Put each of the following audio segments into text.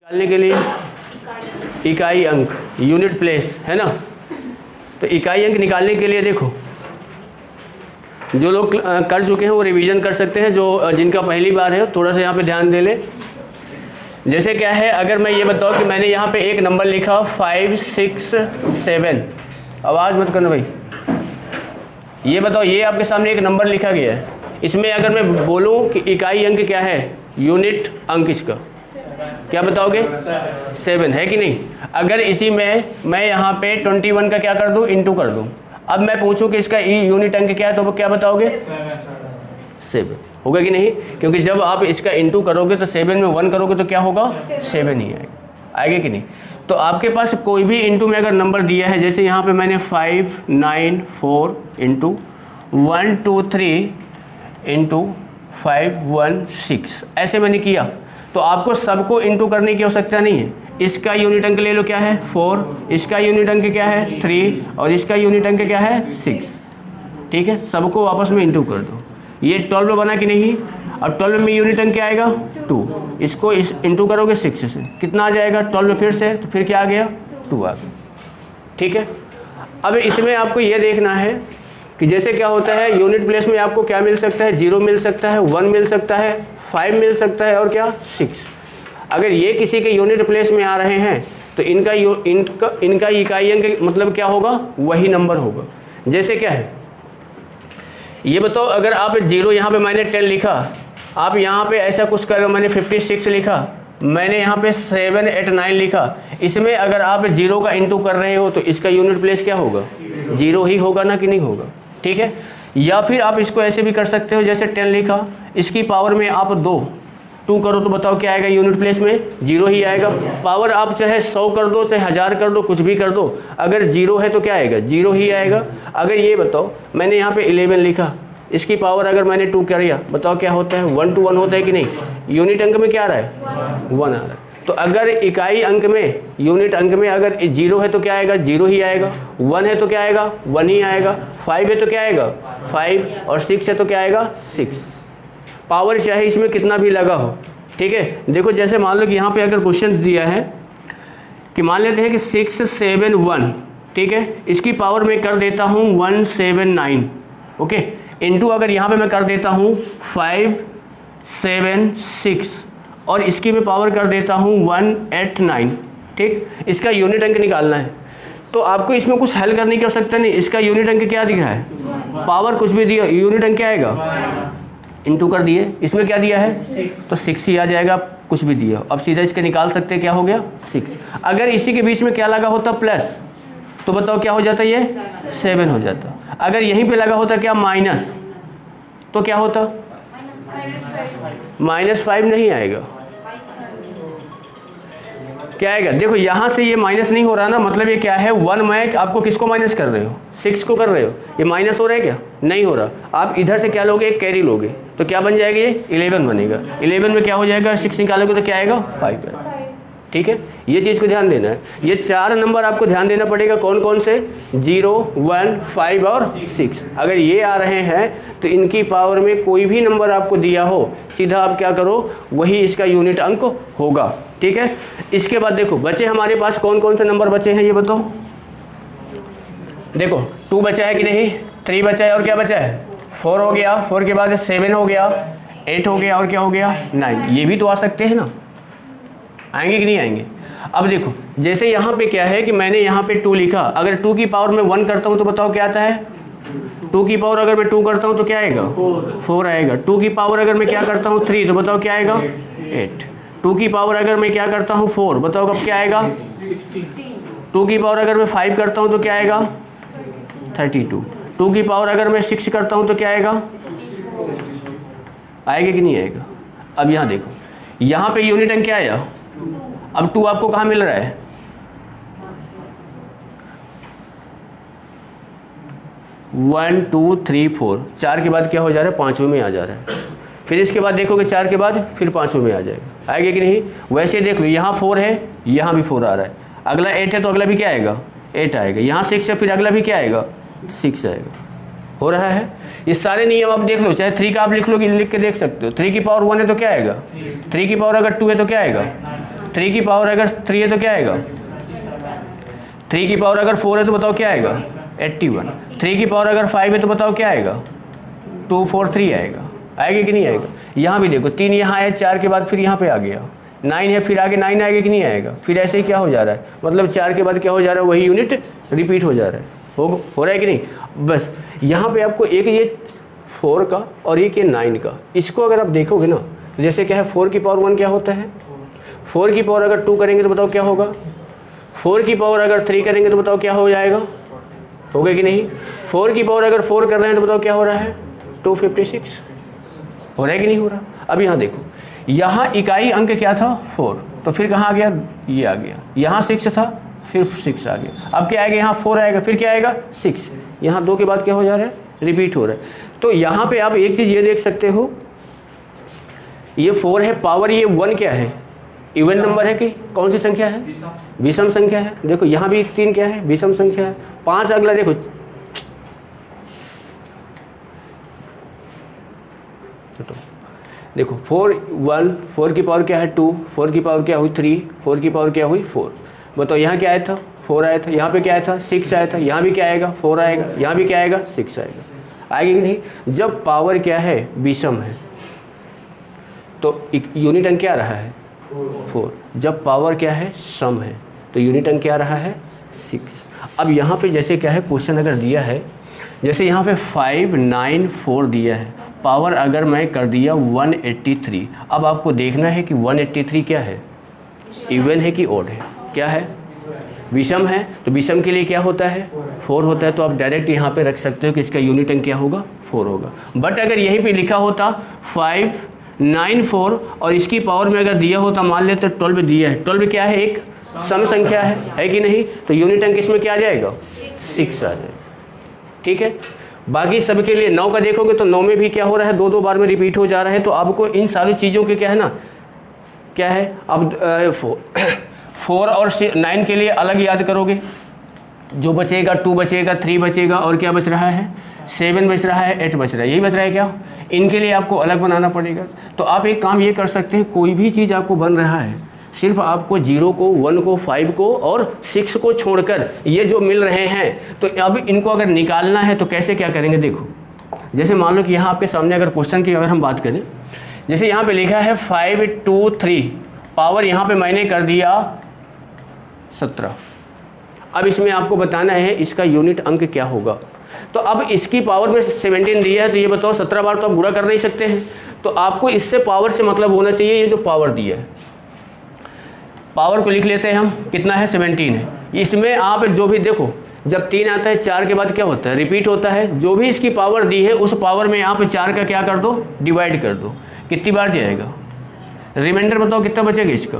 निकालने के लिए इकाई अंक, यूनिट प्लेस, है ना। तो इकाई अंक निकालने के लिए देखो, जो लोग कर चुके हैं वो रिवीजन कर सकते हैं, जो जिनका पहली बार है थोड़ा सा यहाँ पे ध्यान दे ले। जैसे क्या है, अगर मैं ये बताऊँ कि मैंने यहाँ पे एक नंबर लिखा 5 6 7, आवाज़ मत करना भाई, ये बताओ ये आपके सामने एक नंबर लिखा गया है, इसमें अगर मैं बोलूँ कि इकाई अंक क्या है, यूनिट अंक इसका क्या बताओगे? 7 है कि नहीं। अगर इसी में मैं यहाँ पे 21 का क्या कर दूँ, इंटू कर दूँ। अब मैं पूछूं कि इसका यूनिट अंक क्या है, तो वो क्या बताओगे? 7 होगा कि नहीं, क्योंकि जब आप इसका इंटू करोगे तो 7 में 1 करोगे तो क्या होगा? 7 ही आएगा, आएगा कि नहीं। तो आपके पास कोई भी इंटू में अगर नंबर दिया है, जैसे यहाँ पे मैंने 5 9 4 इंटू 1 2 3 इंटू 5 1 6, ऐसे मैंने किया, तो आपको सबको इंटू करने की आवश्यकता नहीं है। इसका यूनिट अंक ले लो, क्या है? 4, इसका यूनिट अंक क्या है? 3, और इसका यूनिट अंक क्या है? 6। ठीक है, सबको आपस में इंटू कर दो। ये 12 बना कि नहीं। अब 12 में यूनिट अंक क्या आएगा? 2। इसको इस इंटू करोगे 6 से, कितना आ जाएगा? 12 फिर से, तो फिर क्या आ गया? 2 आ गया। ठीक है, अब इसमें आपको ये देखना है कि जैसे क्या होता है, यूनिट प्लेस में आपको क्या मिल सकता है? 0 मिल सकता है, 1 मिल सकता है, 5 मिल सकता है, और क्या? 6। अगर ये किसी के यूनिट प्लेस में आ रहे हैं तो इनका इकाई अंक मतलब क्या होगा? वही नंबर होगा। जैसे क्या है ये बताओ, अगर आप 0 यहाँ पे मैंने 10 लिखा, आप यहाँ पे ऐसा कुछ करो, मैंने 56 लिखा, मैंने यहाँ पे 7 8 9 लिखा, इसमें अगर आप 0 का इंटू कर रहे हो तो इसका यूनिट प्लेस क्या होगा? 0 ही होगा ना, कि नहीं होगा। ठीक है, या फिर आप इसको ऐसे भी कर सकते हो, जैसे 10 लिखा, इसकी पावर में आप 2 करो तो बताओ क्या आएगा? यूनिट प्लेस में 0 ही आएगा। पावर आप चाहे 100 कर दो, चाहे 1000 कर दो, कुछ भी कर दो, अगर 0 है तो क्या आएगा? 0 ही आएगा। अगर ये बताओ मैंने यहाँ पे 11 लिखा, इसकी पावर अगर मैंने 2 कर दिया, बताओ क्या होता है? 1 to 1 होता है कि नहीं। यूनिट अंक में क्या आ रहा है? 1 आ रहा है। तो अगर इकाई अंक में, यूनिट अंक में अगर 0 है तो क्या आएगा? 0 ही आएगा। 1 है तो क्या आएगा? 1 ही आएगा। 5 है तो क्या आएगा? 5, और 6 है तो क्या आएगा? 6। पावर चाहे इसमें कितना भी लगा हो। ठीक है, देखो जैसे मान लो कि यहाँ पे अगर क्वेश्चन दिया है कि मान लेते हैं कि 6 7 1, ठीक है, इसकी पावर मैं कर देता हूँ 179, ओके, इंटू अगर यहाँ पे मैं कर देता हूँ 5 7 6, और इसकी मैं पावर कर देता हूँ 189। ठीक, इसका यूनिट अंक निकालना है, तो आपको इसमें कुछ हल करने की आवश्यकता नहीं। इसका यूनिट अंक क्या दिख रहा है? पावर कुछ भी दिया, यूनिट अंक क्या आएगा? इंटू कर दिए, इसमें क्या दिया है? तो 6 ही आ जाएगा, कुछ भी दिया। अब सीधा इसके निकाल सकते हैं, क्या हो गया? 6। अगर इसी के बीच में क्या लगा होता? प्लस, तो बताओ क्या हो जाता? ये 7 हो जाता। अगर यहीं पे लगा होता क्या? माइनस, तो क्या होता? -5 नहीं आएगा, क्या आएगा? देखो यहाँ से ये माइनस नहीं हो रहा ना, मतलब ये क्या है? 1 में आपको किसको माइनस कर रहे हो? 6 को कर रहे हो। ये माइनस हो रहा है क्या? नहीं हो रहा। आप इधर से क्या लोगे? एक कैरी लोगे, तो क्या बन जाएगा? ये 11 बनेगा। 11 में क्या हो जाएगा? 6 निकालोगे तो क्या आएगा? 5 आएगा। ठीक है, ये चीज़ को ध्यान देना है। ये 4 नंबर आपको ध्यान देना पड़ेगा। कौन कौन से? 0 1 5 और 6। अगर ये आ रहे हैं तो इनकी पावर में कोई भी नंबर आपको दिया हो, सीधा आप क्या करो? वही इसका यूनिट अंक होगा। ठीक है, इसके बाद देखो बचे हमारे पास कौन कौन से नंबर बचे हैं, ये बताओ। देखो 2 बचा है कि नहीं, 3 बचा है, और क्या बचा है? 4 हो गया, 4 के बाद 7 हो गया, 8 हो गया, और क्या हो गया? 9। ये भी तो आ सकते हैं ना, आएंगे कि नहीं आएंगे? अब देखो जैसे यहाँ पे क्या है कि मैंने यहाँ पे 2 लिखा, अगर 2 की पावर में 1 करता हूँ तो बताओ क्या आता है? 2 की पावर अगर मैं 2 करता हूँ तो क्या आएगा? 4 आएगा। 2 की पावर अगर मैं क्या करता हूँ? 3, तो बताओ क्या आएगा? 8। 2 की पावर अगर मैं क्या करता हूँ? 4, बताओ कब क्या आएगा? 2 की पावर अगर मैं 5 करता हूँ तो क्या आएगा? 32। 2 की पावर अगर मैं 6 करता हूँ तो क्या आएगा? आएगा कि नहीं आएगा? अब यहाँ देखो, यहाँ पे यूनिट अंक क्या आया? अब 2 आपको कहाँ मिल रहा है? 1 2 3 4, 4 के बाद क्या हो जा रहा है? 5वें में आ जा रहा है। फिर इसके बाद देखोगे 4 के बाद फिर 5वें में आ जाएगा। आएगा कि नहीं? वैसे देख लो, यहाँ 4 है, यहाँ भी 4 आ रहा है, अगला 8 है तो अगला भी क्या आएगा? 8 आएगा। यहाँ 6 है, फिर अगला भी क्या आएगा? 6 आएगा। हो रहा है। ये सारे नियम आप देख लो, चाहे 3 का आप लिख लो, कि लिख के देख सकते हो। 3 की पावर 1 है तो क्या आएगा? 3 की पावर अगर 2 है तो क्या आएगा? 3 की पावर अगर 3 है तो क्या आएगा, 3 की पावर अगर 4 है तो बताओ क्या आएगा, 81। 3 की पावर अगर 5 है तो बताओ क्या आएगा, 243 आएगा। आएगा कि नहीं आएगा? यहाँ भी देखो 3 यहाँ है, 4 के बाद फिर यहाँ पे आ गया, 9 है, फिर आगे 9 आएगा कि नहीं आएगा, फिर ऐसे ही क्या हो जा रहा है, मतलब 4 के बाद क्या हो जा रहा है, वही यूनिट रिपीट हो जा रहा है। हो रहा है कि नहीं? बस यहाँ पे आपको एक ये 4 का और एक ये 9 का, इसको अगर आप देखोगे ना तो जैसे क्या है, 4 की पावर 1 क्या होता है, 4 की पावर अगर 2 करेंगे तो बताओ क्या होगा, 4 की पावर अगर 3 करेंगे तो बताओ क्या हो जाएगा, होगा कि नहीं? 4 की पावर अगर 4 कर रहे हैं तो बताओ क्या हो रहा है, 256। हो रहा है कि नहीं हो रहा? अब यहाँ देखो, यहाँ इकाई अंक क्या था, 4, तो फिर कहाँ आ गया, ये आ गया, यहाँ 6 था, फिर 6 आ गया, अब क्या आएगा, यहाँ 4 आएगा, फिर क्या आएगा 6, यहाँ 2 के बाद क्या हो जा रहा है, रिपीट हो रहा है। तो यहाँ पे आप एक चीज़ ये देख सकते हो, ये 4 है, पावर ये 1 क्या है, इवन नंबर है कि कौन सी संख्या है, विषम संख्या है। देखो यहाँ भी 3 क्या है, विषम संख्या है। 5 अगला देखो, देखो 4 1, 4 की पावर क्या है 2, 4 की पावर क्या हुई 3, 4 की पावर क्या हुई 4। बताओ यहाँ क्या आया था, 4 आया था, यहाँ पे क्या आया था 6 आया था, यहाँ भी क्या आएगा 4 आएगा, यहाँ भी क्या आएगा 6 आएगा। आएगा कि नहीं? जब पावर क्या है विषम है तो यूनिट अंक क्या रहा है 4, जब पावर क्या है सम है तो यूनिट अंक क्या रहा है 6। अब यहाँ पे जैसे क्या है, क्वेश्चन अगर दिया है, जैसे यहाँ पे 5 9 4 दिया है, पावर अगर मैं कर दिया 183। अब आपको देखना है कि 183 क्या है, इवन है कि ओड है, क्या है, विषम है, तो विषम के लिए क्या होता है 4 होता है। तो आप डायरेक्ट यहाँ पे रख सकते हो कि इसका यूनिट अंक क्या होगा 4 होगा। बट अगर यहीं पे लिखा होता 5 9 4 और इसकी पावर में अगर दिया होता, मान लेते 12 दिया है, 12 क्या है, एक सम संख्या है कि नहीं, तो यूनिट अंक इसमें क्या आ जाएगा 6 आ जाएगा। ठीक है, बाकी सबके लिए 9 का देखोगे तो 9 में भी क्या हो रहा है, 2 बार में रिपीट हो जा रहा है। तो आपको इन सारी चीज़ों के क्या है ना, क्या है, अब 4 और 9 के लिए अलग याद करोगे, जो बचेगा 2 बचेगा, 3 बचेगा, और क्या बच रहा है 7 बच रहा है, 8 बच रहा है, यही बच रहा है क्या, इनके लिए आपको अलग बनाना पड़ेगा। तो आप एक काम ये कर सकते हैं, कोई भी चीज़ आपको बन रहा है, सिर्फ आपको 0 को 1 को 5 को और 6 को छोड़कर ये जो मिल रहे हैं, तो अब इनको अगर निकालना है तो कैसे क्या करेंगे। देखो जैसे मान लो कि यहाँ आपके सामने अगर क्वेश्चन की अगर हम बात करें, जैसे यहाँ पे लिखा है 5 2 3, पावर यहाँ पे मैंने कर दिया 17। अब इसमें आपको बताना है इसका यूनिट अंक क्या होगा। तो अब इसकी पावर में 17 दिया है, तो ये बताओ 17 बार तो आप गुणा कर नहीं सकते हैं, तो आपको इससे पावर से मतलब होना चाहिए, ये जो पावर दिया है, पावर को लिख लेते हैं हम, कितना है 17 है। इसमें आप जो भी देखो, जब 3 आता है 4 के बाद क्या होता है, रिपीट होता है। जो भी इसकी पावर दी है उस पावर में आप 4 का क्या कर दो, डिवाइड कर दो, कितनी बार जाएगा, रिमाइंडर बताओ कितना बचेगा, इसका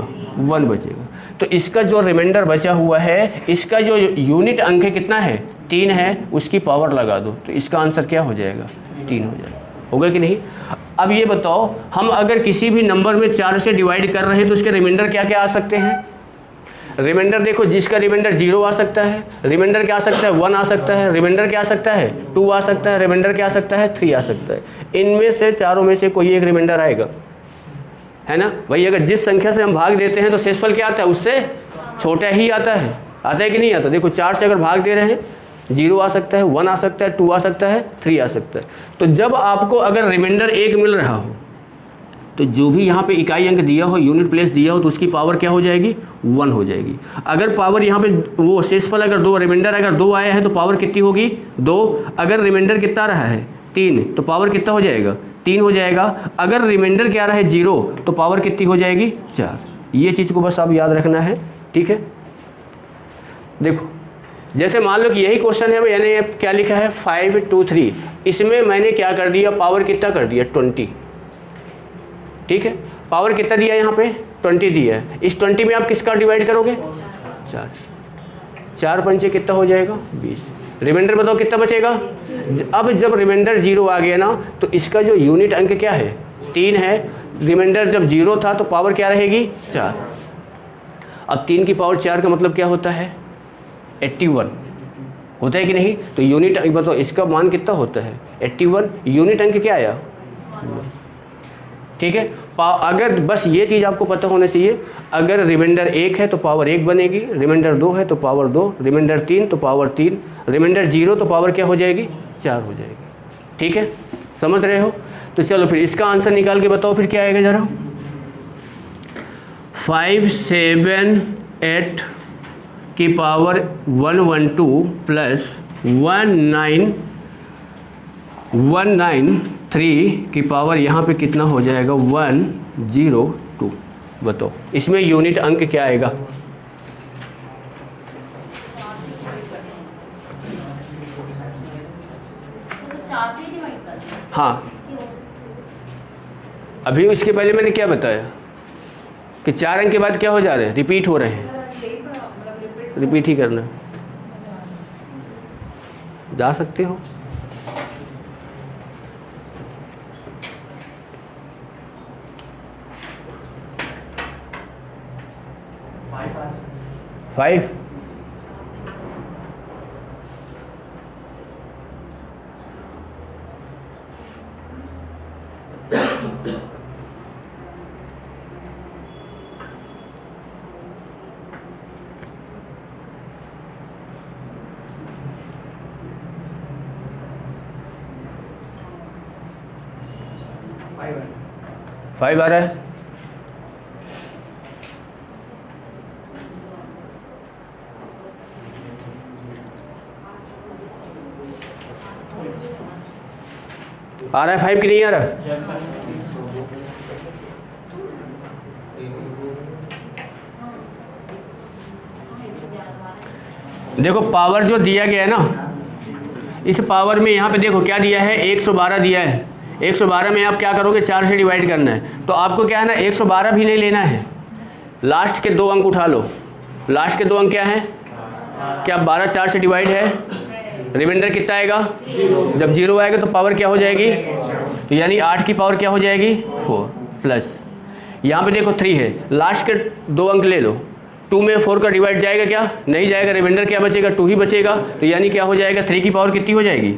1 बचेगा। तो इसका जो रिमाइंडर बचा हुआ है, इसका जो यूनिट अंक है कितना है 3 है, उसकी पावर लगा दो, तो इसका आंसर क्या हो जाएगा 3 हो जाएगा। होगा कि नहीं? अब ये बताओ, हम अगर किसी भी नंबर में 4 से डिवाइड कर रहे हैं तो उसके रिमाइंडर क्या क्या आ सकते हैं। रिमाइंडर देखो, जिसका रिमाइंडर 0 आ सकता है, रिमाइंडर क्या आ सकता है 1 आ सकता है, रिमाइंडर क्या आ सकता है 2 आ सकता है, रिमाइंडर क्या आ सकता है 3 आ सकता है। इनमें से चारों में से कोई एक रिमाइंडर आएगा, है ना भाई। अगर जिस संख्या से हम भाग देते हैं तो शेषफल क्या आता है, उससे छोटा ही आता है कि नहीं आता। देखो 4 से अगर भाग दे रहे हैं, 0 आ सकता है, 1 आ सकता है, 2 आ सकता है, 3 आ सकता है। तो जब आपको अगर रिमाइंडर 1 मिल रहा हो, तो जो भी यहाँ पे इकाई अंक दिया हो, यूनिट प्लेस दिया हो, तो उसकी पावर क्या हो जाएगी 1 हो जाएगी। अगर पावर यहाँ पे वो शेषफल अगर 2, रिमाइंडर अगर 2 आया है तो पावर कितनी होगी 2। अगर रिमाइंडर कितना रहा है 3, तो पावर कितना हो जाएगा 3 हो जाएगा। अगर रिमाइंडर क्या रहा है 0, तो पावर कितनी हो जाएगी 4। ये चीज़ को बस आप याद रखना है, ठीक है। देखो जैसे मान लो कि यही क्वेश्चन है, यानी क्या लिखा है 5 2 3, इसमें मैंने क्या कर दिया, पावर कितना कर दिया 20, ठीक है। पावर कितना दिया यहाँ पे 20 दिया है। इस 20 में आप किसका डिवाइड करोगे 4, 4 पंचे कितना हो जाएगा 20। रिमाइंडर बताओ कितना बचेगा। अब जब रिमाइंडर 0 आ गया ना, तो इसका जो यूनिट अंक क्या है 3 है। रिमाइंडर जब 0 था तो पावर क्या रहेगी 4। अब 3 की पावर 4 का मतलब क्या होता है 81 होता है कि नहीं। तो यूनिट अंक बताओ, इसका मान कितना होता है 81, यूनिट अंक क्या आया, ठीक है। अगर बस ये चीज़ आपको पता होना चाहिए, अगर रिमाइंडर 1 है तो पावर 1 बनेगी, रिमाइंडर 2 है तो पावर 2, रिमाइंडर 3 तो पावर 3, रिमाइंडर 0 तो पावर क्या हो जाएगी? 4 हो जाएगी। ठीक है, समझ रहे हो? तो चलो फिर इसका आंसर निकाल के बताओ फिर क्या आएगा ज़रा। 5, 7, 8 की पावर 112 प्लस 193 की पावर यहाँ पे कितना हो जाएगा? 102। बताओ इसमें यूनिट अंक क्या आएगा? हाँ, अभी इसके पहले मैंने क्या बताया कि 4 अंक के बाद क्या हो जा रहे हैं? रिपीट हो रहे हैं, रिपीट ही करना है। जा सकते हो। फाइव फाइव आ रहा है। आ रहा है 5 कि नहीं आ रहा? देखो पावर जो दिया गया है ना, इस पावर में यहाँ पे देखो क्या दिया है? 112 दिया है। 112 में आप क्या करोगे? 4 से डिवाइड करना है। तो आपको क्या है ना, 112 भी नहीं लेना है, लास्ट के 2 अंक उठा लो। लास्ट के 2 अंक क्या है? क्या 12 4 से डिवाइड है? रिमाइंडर कितना आएगा? जब 0 आएगा तो पावर क्या हो जाएगी? तो यानी 8 की पावर क्या हो जाएगी? 4 प्लस यहाँ पे देखो 3 है, लास्ट के 2 अंक ले लो। 2 में 4 का डिवाइड जाएगा क्या? नहीं जाएगा। रिमाइंडर क्या बचेगा? 2 ही बचेगा। तो यानी क्या हो जाएगा? 3 की पावर कितनी हो जाएगी?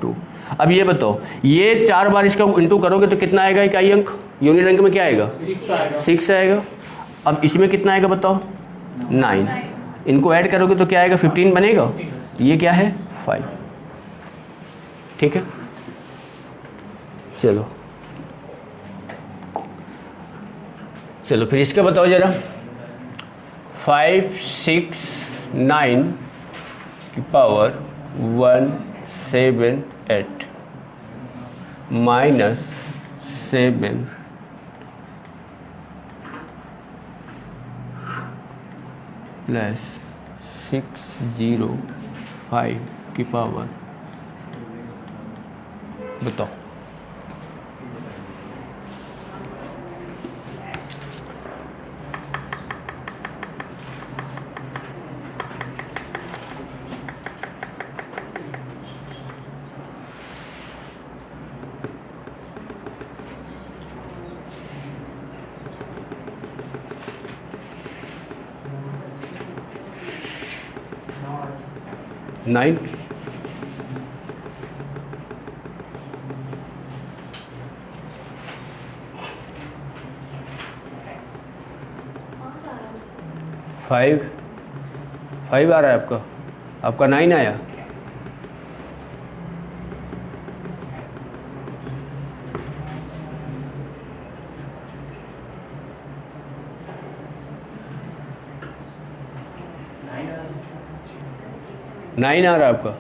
2। अब ये बताओ, ये 4 बार इसका इंटू करोगे तो कितना आएगा इकाई अंक? यूनिट अंक में क्या आएगा? 6 आएगा। अब इसमें कितना आएगा बताओ? 9। इनको ऐड करोगे तो क्या आएगा? 15 बनेगा। ये क्या है? 5। ठीक है, चलो चलो फिर इसका बताओ जरा। 5, 6, 9 की पावर 1, 7, 8 माइनस 7 प्लस 605 की पावर बताओ। नाइन फाइव आ रहा है आपका 9 आया। नाइन आ रहा है आपका।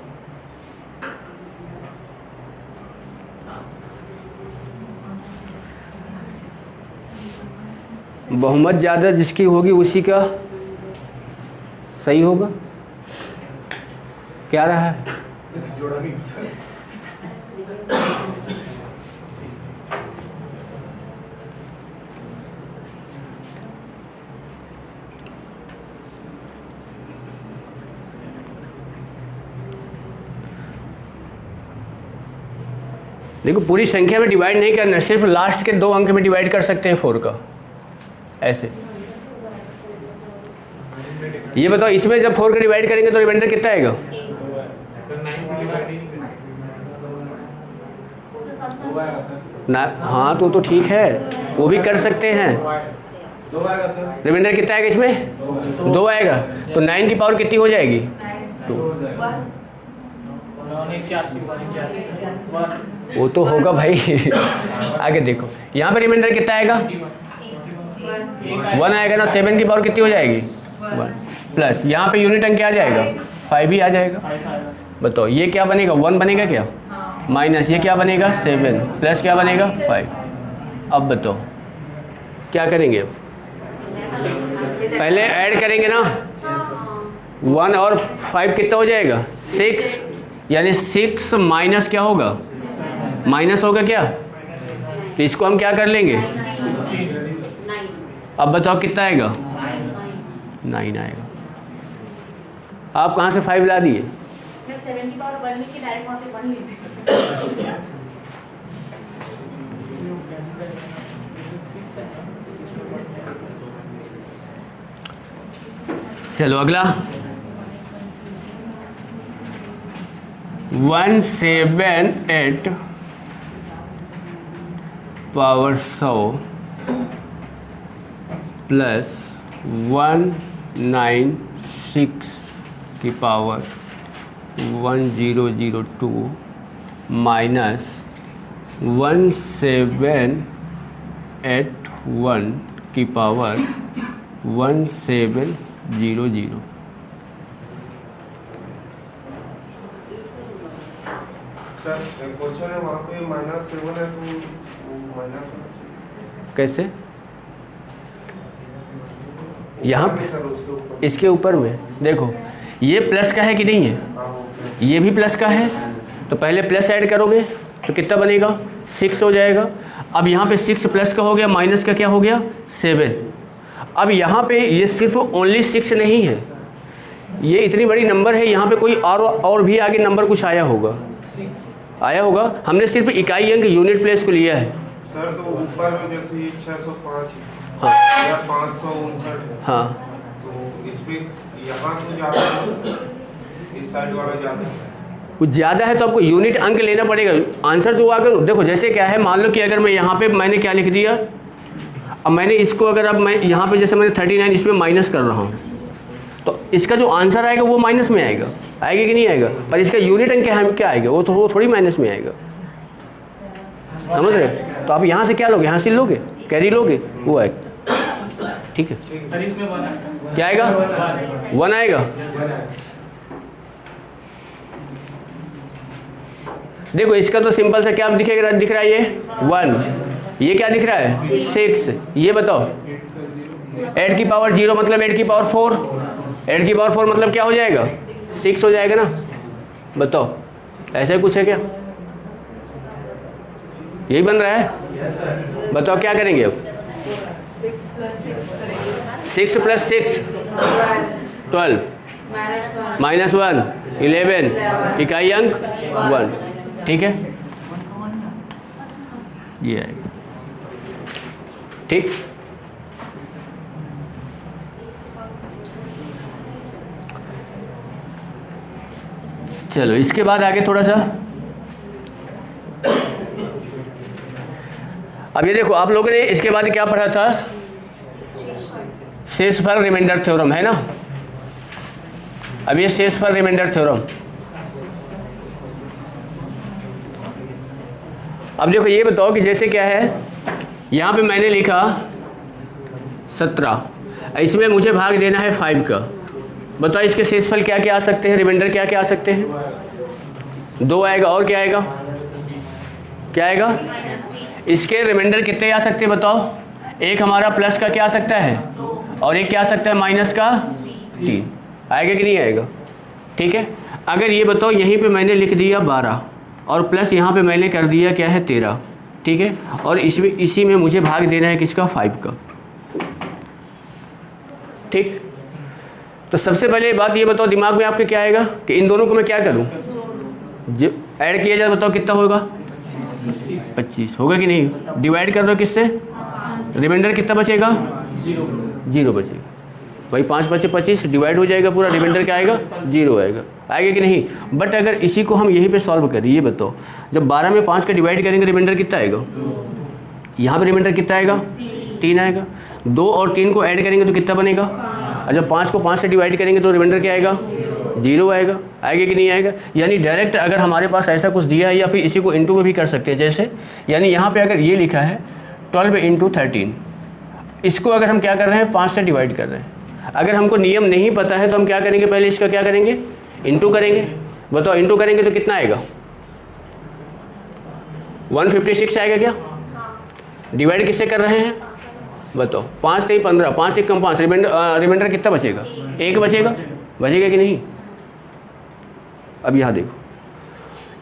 बहुमत ज़्यादा जिसकी होगी उसी का सही होगा। क्या रहा है? देखो पूरी संख्या में डिवाइड नहीं करना, सिर्फ लास्ट के 2 अंक में डिवाइड कर सकते हैं 4 का, ऐसे। ये बताओ इसमें जब 4 का डिवाइड करेंगे तो रिमाइंडर कितना आएगा? ना, हाँ तो ठीक है, वो भी कर सकते हैं। 2 आएगा सर। रिमाइंडर कितना आएगा इसमें? 2 आएगा। तो 9 की पावर कितनी हो जाएगी? 2। वो तो होगा भाई। आगे देखो, यहाँ पे रिमाइंडर कितना आएगा? 1 आएगा ना। 7 की पावर कितनी हो जाएगी? 1 प्लस यहाँ पे यूनिट अंक क्या आ जाएगा? 5 ही आ जाएगा। बताओ ये क्या बनेगा? 1 बनेगा क्या? माइनस ये क्या बनेगा? 7 प्लस क्या बनेगा? 5। अब बताओ क्या करेंगे? अब पहले ऐड करेंगे ना। 1 और 5 कितना हो जाएगा? 6, यानी 6 माइनस क्या होगा? माइनस होगा क्या? तो इसको हम क्या कर लेंगे? अब बताओ कितना आएगा? 9 आएगा। आप कहाँ से 5 ला दिए? चलो अगला 178 पावर 100 प्लस 196 की पावर 1002 माइनस 1781 की पावर 1700। सर एक क्वेश्चन है, वहाँ पे -7 है तो माइनस कैसे? यहाँ पे इसके ऊपर में देखो, ये प्लस का है कि नहीं है? ये भी प्लस का है, तो पहले प्लस ऐड करोगे तो कितना बनेगा? 6 हो जाएगा। अब यहाँ पे 6 प्लस का हो गया, माइनस का क्या हो गया? 7। अब यहाँ पे ये सिर्फ ओनली 6 नहीं है, ये इतनी बड़ी नंबर है, यहाँ पे कोई और भी आगे नंबर कुछ आया होगा, हमने सिर्फ इकाई अंक यूनिट प्लेस को लिया है। सर तो ऊपर में जैसे 605 हाँ या 559 हाँ, तो इस पे यहाँ तो ज़्यादा है, इस साइड वाला ज़्यादा है। कुछ ज़्यादा है तो आपको यूनिट अंक लेना पड़ेगा। आंसर जो अगर देखो, जैसे क्या है, मान लो कि अगर मैं यहाँ पे मैंने क्या लिख दिया, अब मैंने इसको अगर अब मैं यहाँ पे जैसे मैंने 39 इसमें माइनस कर रहा हूँ, तो इसका जो आंसर आएगा वो माइनस में आएगा कि नहीं आएगा? पर इसका यूनिट अंक क्या आएगा? वो थोड़ी माइनस में आएगा। समझ रहे? तो आप यहाँ से क्या लोगे? यहाँ से लोगे, कैरी लोगे, वो आएगा। ठीक है, क्या आएगा? 1 आएगा। देखो इसका तो सिंपल सा क्या दिख रहा है? ये 1, ये क्या दिख रहा है? 6। ये बताओ 8 की पावर 0 मतलब 8 की पावर 4, 8 की पावर 4 मतलब क्या हो जाएगा? 6 हो जाएगा ना। बताओ ऐसा कुछ है क्या? यही बन रहा है। बताओ क्या करेंगे अब? 6 प्लस 6 12 माइनस 1 11, इकाई अंक 1। ठीक है, ये आएगा। ठीक, चलो इसके बाद आगे थोड़ा सा, अब ये देखो आप लोगों ने इसके बाद क्या पढ़ा था? शेषफल रिमाइंडर थ्योरम है ना। अब ये शेषफल रिमाइंडर थ्योरम, अब देखो ये बताओ कि जैसे क्या है, यहाँ पे मैंने लिखा 17, इसमें मुझे भाग देना है 5 का। बताओ इसके शेषफल क्या क्या आ सकते हैं? रिमाइंडर क्या क्या आ सकते हैं? 2 आएगा, और क्या आएगा? क्या आएगा? इसके रिमाइंडर कितने आ सकते हैं बताओ? एक हमारा प्लस का क्या आ सकता है, और एक क्या आ सकता है? माइनस का 3। आएगा कि नहीं आएगा? ठीक है, अगर ये बताओ यहीं पे मैंने लिख दिया 12 और प्लस यहाँ पे मैंने कर दिया क्या है 13, ठीक है, और इसमें इसी में मुझे भाग देना है किसका? 5 का। ठीक, तो सबसे पहले बात ये बताओ दिमाग में आपके क्या आएगा कि इन दोनों को मैं क्या करूँ? जो ऐड किया जाए बताओ कितना होगा? 25 होगा कि नहीं? डिवाइड कर दो किससे? रिमाइंडर कितना बचेगा? 0 बचेगा। भाई 5 5 25 डिवाइड हो जाएगा पूरा, रिमाइंडर क्या आएगा 0 आएगा। आएगा कि नहीं? बट अगर इसी को हम यहीं पे सॉल्व करें, ये बताओ जब 12 में 5 का डिवाइड करेंगे रिमाइंडर कितना आएगा? यहाँ पे रिमाइंडर कितना आएगा? 3 आएगा। 2 और 3 को ऐड करेंगे तो कितना बनेगा? और जब 5 को 5 से डिवाइड करेंगे तो रिमाइंडर क्या आएगा? 0 आएगा। आएगा कि नहीं आएगा? यानी डायरेक्ट अगर हमारे पास ऐसा कुछ दिया है, या फिर इसी को इंटू में भी कर सकते हैं जैसे, यानी यहाँ पे अगर ये लिखा है 12 इंटू 13, इसको अगर हम क्या कर रहे हैं 5 से डिवाइड कर रहे हैं। अगर हमको नियम नहीं पता है तो हम क्या करेंगे, पहले इसका क्या करेंगे, इंटू करेंगे। बताओ इंटू करेंगे तो कितना आएगा? 156 आएगा क्या? डिवाइड किससे कर रहे हैं बताओ? 5 से 15, 5 1 कम 5, रिमाइंडर कितना बचेगा? 1 बचेगा। बचेगा कि नहीं? अब यहाँ देखो,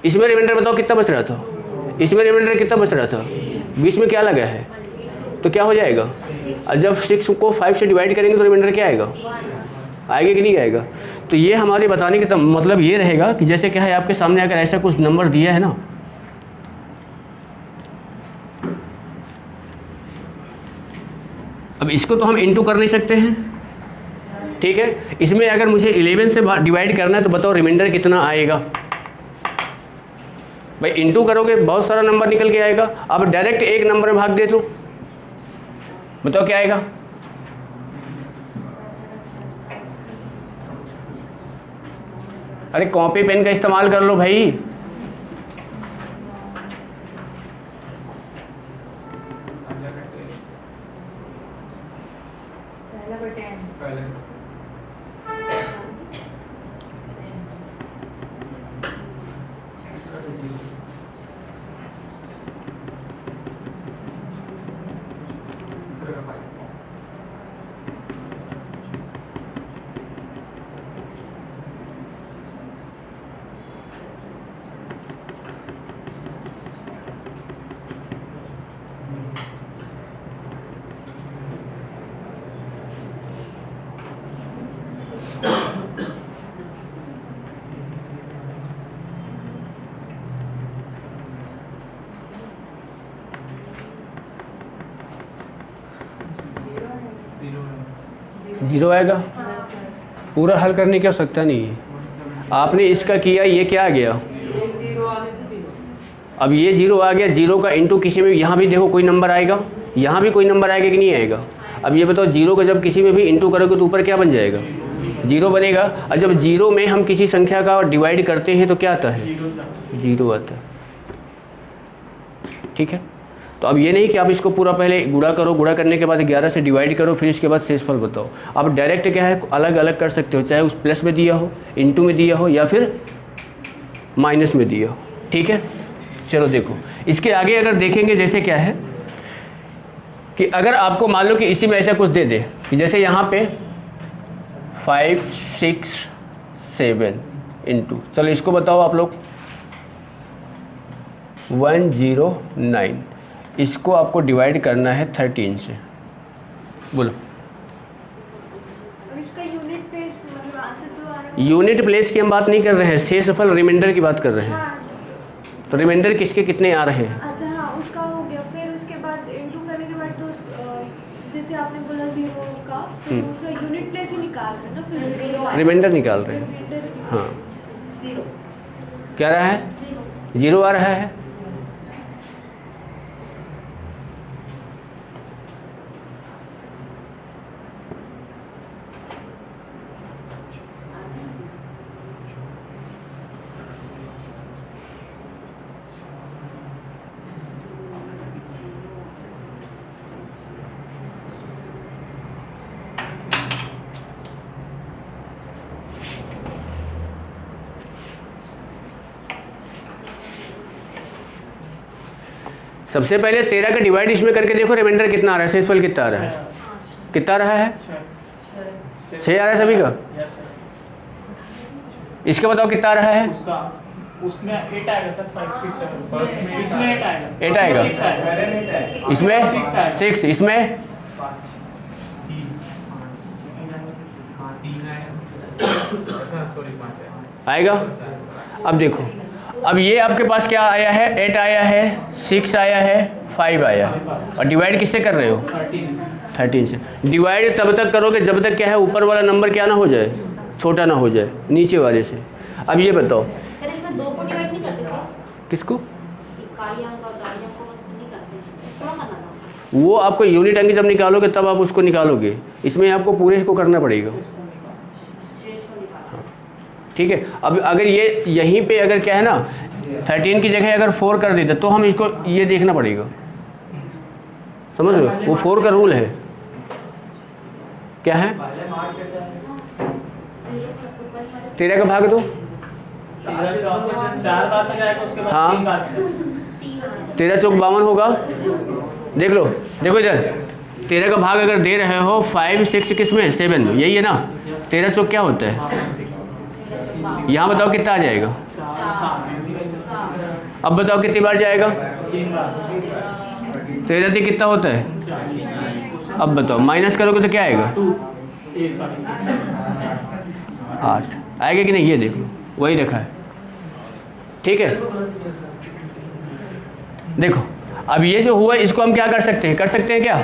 इसमें रिमाइंडर बताओ कितना बच रहा था? इसमें रिमाइंडर कितना बच रहा था? बीच में क्या लगा है तो क्या हो जाएगा? और जब 6 को 5 से डिवाइड करेंगे तो रिमाइंडर क्या आएगा? आएगा कि नहीं आएगा? तो ये हमारे बताने का मतलब ये रहेगा कि जैसे क्या है, आपके सामने अगर ऐसा कुछ नंबर दिया है ना, अब इसको तो हम इंटू कर नहीं सकते हैं, ठीक है। इसमें अगर मुझे 11 से डिवाइड करना है तो बताओ रिमाइंडर कितना आएगा? भाई इंटू करोगे बहुत सारा नंबर निकल के आएगा। अब डायरेक्ट एक नंबर में भाग दे तो बताओ क्या आएगा? अरे कॉपी पेन का इस्तेमाल कर लो भाई। जीरो आएगा। पूरा हल करने की आवश्यकता नहीं है। आपने इसका किया, ये क्या आ गया? अब ये 0 आ गया। 0 का इंटू किसी में, यहाँ भी देखो कोई नंबर आएगा, यहाँ भी कोई नंबर आएगा कि नहीं आएगा? अब ये बताओ 0 का जब किसी में भी इंटू करोगे तो ऊपर क्या बन जाएगा? 0 बनेगा। और जब 0 में हम किसी संख्या का डिवाइड करते हैं तो क्या आता है? 0 आता है, ठीक है। तो अब ये नहीं कि आप इसको पूरा पहले गुणा करो, गुणा करने के बाद 11 से डिवाइड करो, फिर इसके बाद शेषफल बताओ। आप डायरेक्ट क्या है अलग अलग कर सकते हो, चाहे उस प्लस में दिया हो, इंटू में दिया हो, या फिर माइनस में दिया हो, ठीक है। चलो देखो इसके आगे अगर देखेंगे, जैसे क्या है कि अगर आपको मान लो कि इसी में ऐसा कुछ दे दे कि जैसे यहाँ पे 5 6 7 इंटू, चलो इसको बताओ आप लोग 109, इसको आपको डिवाइड करना है 13 से। बोलो इसका यूनिट प्लेस मतलब आंसर तो आ रहा है। यूनिट प्लेस की हम बात नहीं कर रहे हैं, शेषफल रिमाइंडर की बात कर रहे हैं। हाँ, तो रिमाइंडर किसके कितने आ रहे हैं? अच्छा हाँ उसका हो गया। फिर उसके बाद इंटू करने के बाद तो जैसे आपने बोला 0 का, तो उसका यूनिट प्लेस ही निकाल रहे हैं ना, फिर रिमाइंडर निकाल रहे हैं। रिमाइंडर हाँ 0 क्या रहा है? 0 आ रहा है। सबसे पहले 13 का डिवाइड इसमें करके देखो रिमाइंडर कितना आ रहा है, शेषफल कितना आ रहा है? कितना आ रहा है? 6 आ रहा है सभी का। इसका बताओ कितना आ रहा है? उसमें 8 आएगा सर, 5 6 7 इसमें 8 आएगा। 8 आएगा। इसमें 6, इसमें आएगा। अब देखो, अब ये आपके पास क्या आया है? 8 आया है, 6 आया है, 5 आया है, और डिवाइड किससे कर रहे हो? 13 से डिवाइड तब तक करोगे जब तक क्या है ऊपर वाला नंबर क्या ना हो जाए, छोटा ना हो जाए नीचे वाले से। अब ये बताओ सर इसमें 2 को डिवाइड नहीं करते क्या? किसको, इकाई अंक और दाई अंक को बस नहीं करते, थोड़ा करना था। वो आपको यूनिट अंक जब निकालोगे तब आप उसको निकालोगे, इसमें आपको पूरे को करना पड़ेगा। शेष को निकालना। ठीक है। अब अगर ये यहीं पे अगर क्या है ना 13 की जगह अगर 4 कर देते तो हम इसको ये देखना पड़ेगा, समझ रहे हो, वो 4 का रूल है। क्या है, 13 का भाग दो, 4 बार में जाएगा उसके बाद हाँ। 3 बार में। 13 चौक 52 होगा। देख लो, देखो इधर 13 का भाग अगर दे रहे हो 5 6 किस में 7 में, यही है ना। 13 चौक क्या होता है, यहाँ बताओ कितना आ जाएगा। अब बताओ कितनी बार जाएगा, 3 बार। 13 से कितना होता है। अब बताओ माइनस करोगे तो क्या आएगा, 8 आएगा कि नहीं, ये देख लो वही रखा है। ठीक है, देखो अब ये जो हुआ इसको हम क्या कर सकते हैं क्या,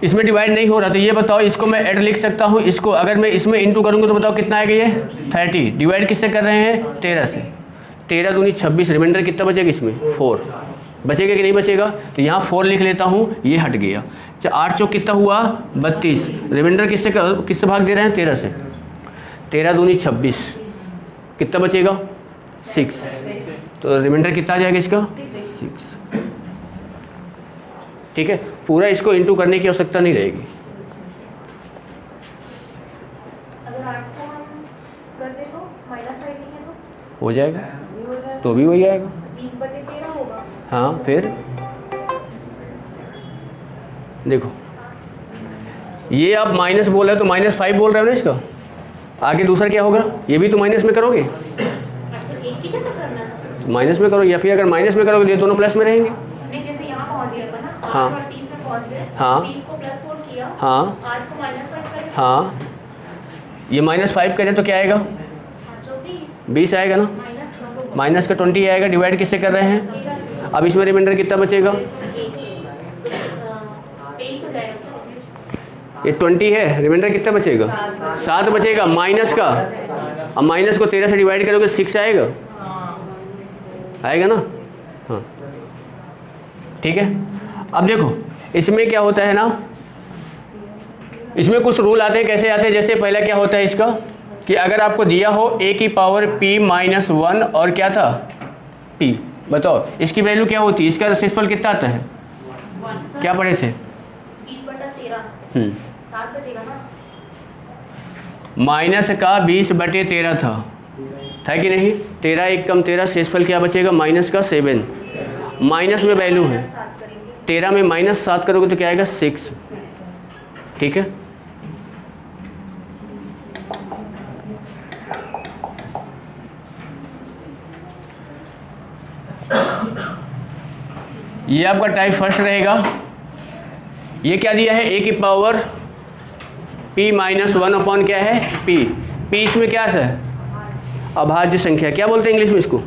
इसमें डिवाइड नहीं हो रहा तो ये बताओ इसको मैं ऐड लिख सकता हूँ। इसको अगर मैं इसमें इंटू करूँगा तो बताओ कितना आएगा, ये 30 डिवाइड किससे कर रहे हैं 13 से। 13 दूनी 26, रिमाइंडर कितना बचेगा इसमें 4 बचेगा कि नहीं बचेगा, तो यहाँ 4 लिख लेता हूँ, ये हट गया। 8 चौक कितना हुआ 32, रिमाइंडर किससे भाग दे रहे हैं 13 से। 13 दूनी 26, कितना बचेगा 6, तो रिमाइंडर कितना आ जाएगा इसका 6। ठीक है, पूरा इसको इंटू करने की आवश्यकता नहीं रहेगी। अगर 8 को हम कर दे तो -5 लिखें तो हो जाएगा, तो भी वही आएगा। 20/13 होगा। हाँ फिर देखो ये आप माइनस बोल रहे हो तो -5 बोल रहे हो ना इसका, आगे दूसरा क्या होगा, ये भी तो माइनस में करोगे, अच्छा एक ही जैसा करना सर, माइनस में करोगे, या फिर अगर माइनस में करोगे तो ये दोनों प्लस में रहेंगे। नहीं जैसे यहाँ पहुँच गए अपन ना, 8 हाँ। और 30 में पहुँच गए, हाँ। 30 को +4 किया, हाँ 8 को -5 करें, हाँ, ये -5 करें तो क्या आएगा 24 20 आएगा ना, माइनस का 20 आएगा, डिवाइड किससे कर रहे हैं। अब इसमें रिमाइंडर कितना बचेगा, 23 हो जाएगा। ये 20 है, रिमाइंडर कितना बचेगा 7 बचेगा माइनस का। अब माइनस को 13 से डिवाइड करोगे 6 आएगा, आएगा ना। हाँ ठीक है। अब देखो इसमें क्या होता है ना, इसमें कुछ रूल आते हैं, कैसे आते हैं, जैसे पहला क्या होता है इसका कि अगर आपको दिया हो a की पावर p -1 और क्या था p, बताओ इसकी वैल्यू क्या होती है, इसका रेसिप्रोकल कितना आता है, क्या पढ़े थे 20/13 7 बचेगा ना, माइनस का 20/13 था कि नहीं, 13 1 कम 13, शेषफल क्या बचेगा माइनस का 7, माइनस में वैल्यू है 7 करेंगे, 13 में -7 करोगे तो क्या आएगा 6। ठीक है, ये आपका टाइप फर्स्ट रहेगा। ये क्या दिया है a की पावर p -1 अपॉन क्या है p, p इसमें क्या है अभाज्य संख्या, क्या बोलते हैं इंग्लिश में इसको,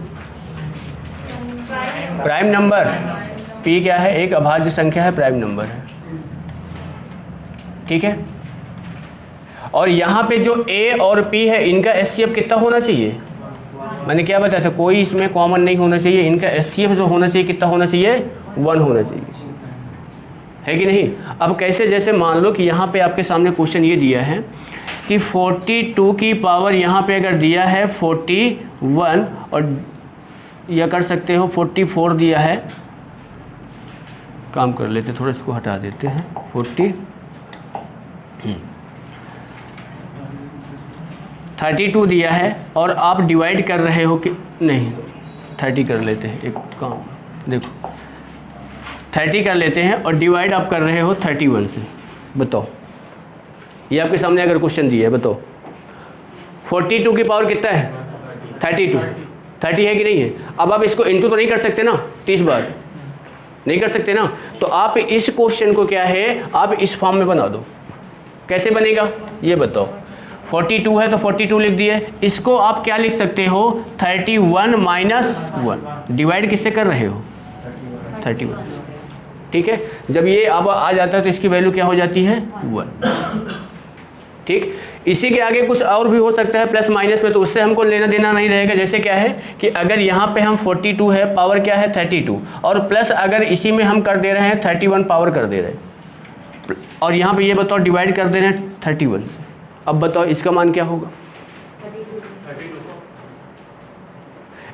प्राइम नंबर। p क्या है, एक अभाज्य संख्या है, प्राइम नंबर है। ठीक है, और यहाँ पे जो a और p है इनका एचसीएफ कितना होना चाहिए, मैंने क्या बताया था, कोई इसमें कॉमन नहीं होना चाहिए, इनका एचसीएफ जो होना चाहिए कितना होना चाहिए 1 होना चाहिए, है कि नहीं। अब कैसे, जैसे मान लो कि यहाँ पे आपके सामने क्वेश्चन ये दिया है कि 42 की पावर यहाँ पे अगर दिया है 41 और या कर सकते हो 44 दिया है, काम कर लेते थोड़ा, इसको हटा देते हैं 32 दिया है और आप डिवाइड कर रहे हो कि नहीं 30 कर लेते हैं, एक काम देखो 30 कर लेते हैं और डिवाइड आप कर रहे हो 31 से, बताओ ये आपके सामने अगर क्वेश्चन दिया है, बताओ 42 की पावर कितना है 30 है कि नहीं है। अब आप इसको इंटू तो नहीं कर सकते ना 30 बार, नहीं कर सकते ना, तो आप इस क्वेश्चन को क्या है आप इस फॉर्म में बना दो। कैसे बनेगा ये बताओ, 42 है तो 42 लिख दिए, इसको आप क्या लिख सकते हो 31 - 1, डिवाइड किससे कर रहे हो 31। ठीक है, जब ये अब आ जाता है तो इसकी वैल्यू क्या हो जाती है 1। ठीक, इसी के आगे कुछ और भी हो सकता है प्लस माइनस में, तो उससे हमको लेना देना नहीं रहेगा। जैसे क्या है कि अगर यहाँ पे हम 42 है, पावर क्या है 32, और प्लस अगर इसी में हम कर दे रहे हैं 31 पावर कर दे रहे हैं, और यहाँ पे ये बताओ डिवाइड कर दे रहे हैं 31 से। अब बताओ इसका मान क्या होगा?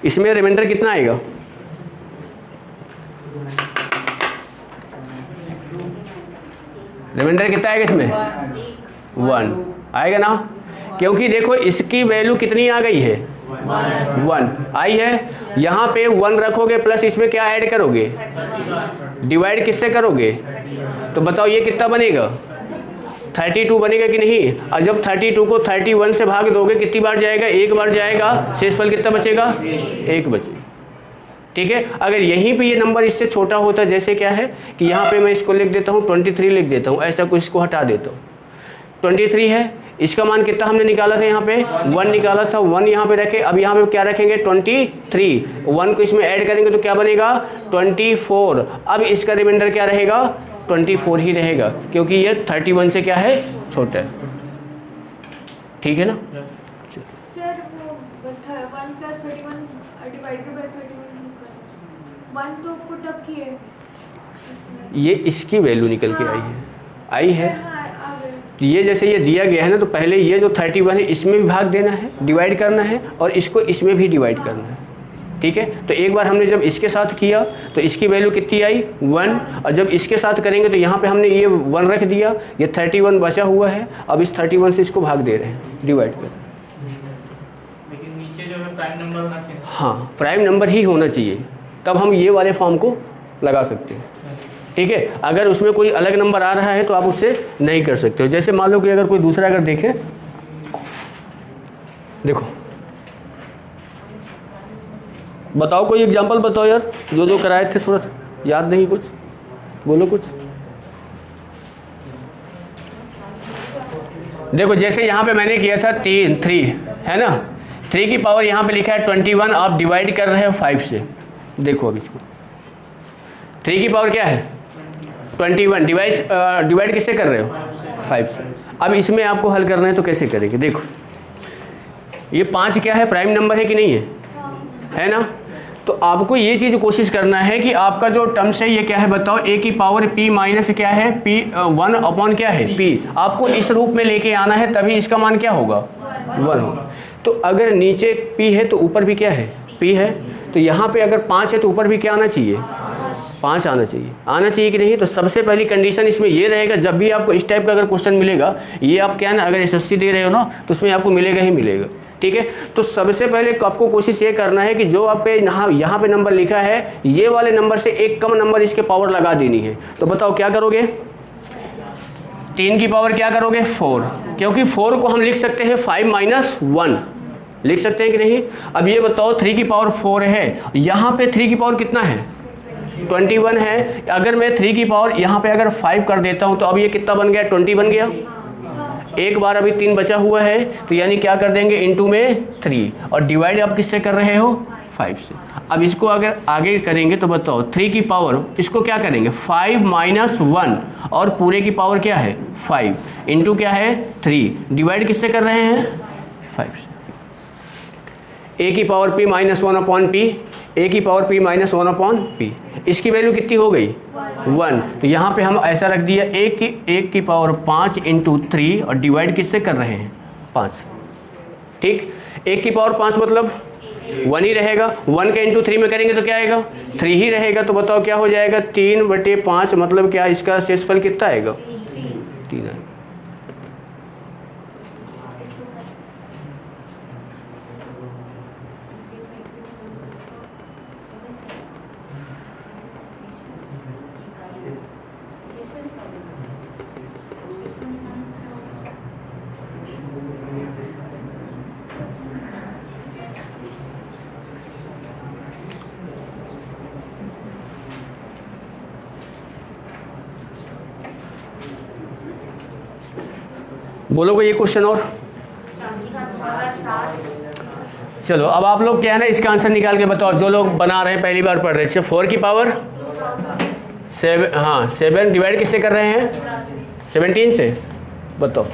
इसमें रिमाइंडर कितना आएगा? रिमाइंडर कितना आएगा इसमें? 1 आएगा ना, क्योंकि देखो इसकी वैल्यू कितनी आ गई है 1 आई है। यहाँ पे 1 रखोगे प्लस इसमें क्या ऐड करोगे? डिवाइड किससे करोगे? तो बताओ ये कितना बनेगा? 32 बनेगा कि नहीं? और जब 32 को 31 से भाग दोगे कितनी बार जाएगा? एक बार जाएगा, शेषफल कितना बचेगा? 1 बचेगा। ठीक है, अगर यहीं पे ये नंबर इससे छोटा होता, जैसे क्या है कि यहाँ पे मैं इसको लिख देता हूँ 23 लिख देता हूँ, ऐसा कुछ इसको हटा देता हूँ। 23 है, इसका मान कितना हमने निकाला था? यहाँ पे 1 निकाला था, 1 यहाँ पे रखे। अब यहाँ पे क्या रखेंगे? 23, 1 को इसमें ऐड करेंगे तो क्या बनेगा? 24। अब इसका रिमाइंडर क्या रहेगा? 24 ही रहेगा, क्योंकि ये 31 से क्या है? छोटा है। ठीक है ना? फिर वो 1 + 31 डिवाइडेड बाय 31 1 तो पुट अप किए, ये इसकी वैल्यू निकल के आई है। हाँ आ गए। तो ये जैसे ये दिया गया है ना, तो पहले ये जो 31 है इसमें भी भाग देना है, डिवाइड करना है, और इसको इसमें भी डिवाइड करना है। ठीक है, तो एक बार हमने जब इसके साथ किया तो इसकी वैल्यू कितनी आई? 1, और जब इसके साथ करेंगे तो यहाँ पे हमने ये 1 रख दिया, ये 31 बचा हुआ है। अब इस 31 से इसको भाग दे रहे हैं, डिवाइड कर। लेकिन नीचे जो है प्राइम नंबर होना चाहिए। हाँ, प्राइम नंबर ही होना चाहिए, तब हम ये वाले फॉर्म को लगा सकते हैं। ठीक है, अगर उसमें कोई अलग नंबर आ रहा है तो आप उससे नहीं कर सकते हो। जैसे मान लो कि अगर कोई दूसरा अगर देखे, देखो बताओ कोई एग्जांपल बताओ यार, जो कराए थे, थोड़ा सा याद नहीं, कुछ बोलो कुछ। देखो जैसे यहाँ पे मैंने किया था 3 है ना, 3 की पावर यहाँ पे लिखा है 21, आप डिवाइड कर रहे हो 5 से। देखो अब इसको 3 की पावर क्या है 21, डिवाइड किससे कर रहे हो? 5 से। अब इसमें आपको हल करना है तो कैसे करेंगे? देखो ये 5 क्या है? प्राइम नंबर है कि नहीं है ना? तो आपको ये चीज़ कोशिश करना है कि आपका जो टर्म्स है ये क्या है बताओ? a की पावर p माइनस क्या है? p 1 अपॉन क्या है? p। आपको इस रूप में लेके आना है, तभी इसका मान क्या होगा? 1 होगा। तो अगर नीचे p है तो ऊपर भी क्या है? p है। तो यहाँ पे अगर 5 है तो ऊपर भी क्या आना चाहिए? 5 आना चाहिए कि नहीं? तो सबसे पहली कंडीशन इसमें ये रहेगा, जब भी आपको इस टाइप का अगर क्वेश्चन मिलेगा, ये आप क्या ना अगर SSC दे रहे हो ना, तो उसमें आपको मिलेगा ही मिलेगा। ठीक है, तो सबसे पहले आपको कोशिश ये करना है कि जो आपके यहाँ पे नंबर लिखा है, ये वाले नंबर से एक कम नंबर इसके पावर लगा देनी है। तो बताओ क्या करोगे? 3 की पावर क्या करोगे? 4, क्योंकि 4 को हम लिख सकते हैं 5 - 1 लिख सकते हैं कि नहीं? अब ये बताओ 3 की पावर 4 है, यहाँ पे 3 की पावर कितना है? 21 है। अगर मैं 3 की पावर यहाँ पे अगर 5 कर देता हूँ तो अब ये कितना बन गया? 20 बन गया। एक बार अभी 3 बचा हुआ है, तो यानी क्या कर देंगे? इनटू में 3, और डिवाइड आप किससे कर रहे हो? 5 से। अब इसको अगर आगे करेंगे तो बताओ 3 की पावर इसको क्या करेंगे? 5 - 1, और पूरे की पावर क्या है? 5 इंटू क्या है? 3, डिवाइड किससे कर रहे हैं? 5 से। a की power p - 1 upon p, a की पावर p - 1 अपॉन p, इसकी वैल्यू कितनी हो गई? 1। तो यहाँ पे हम ऐसा रख दिया, 1 की पावर 5 इंटू 3, और डिवाइड किससे कर रहे हैं? 5। ठीक, 1 की पावर 5 मतलब 1 ही रहेगा। 1 का इंटू 3 में करेंगे तो क्या आएगा? 3 ही रहेगा। तो बताओ क्या हो जाएगा? 3/5 मतलब क्या? इसका शेषफल कितना आएगा? 3 आएगा। बोलोगे ये क्वेश्चन और? चलो अब आप लोग क्या है ना इसका आंसर निकाल के बताओ, जो लोग बना रहे हैं पहली बार पढ़ रहे हैं। 4 की पावर हाँ 7 डिवाइड किससे कर रहे हैं? 17 से। बताओ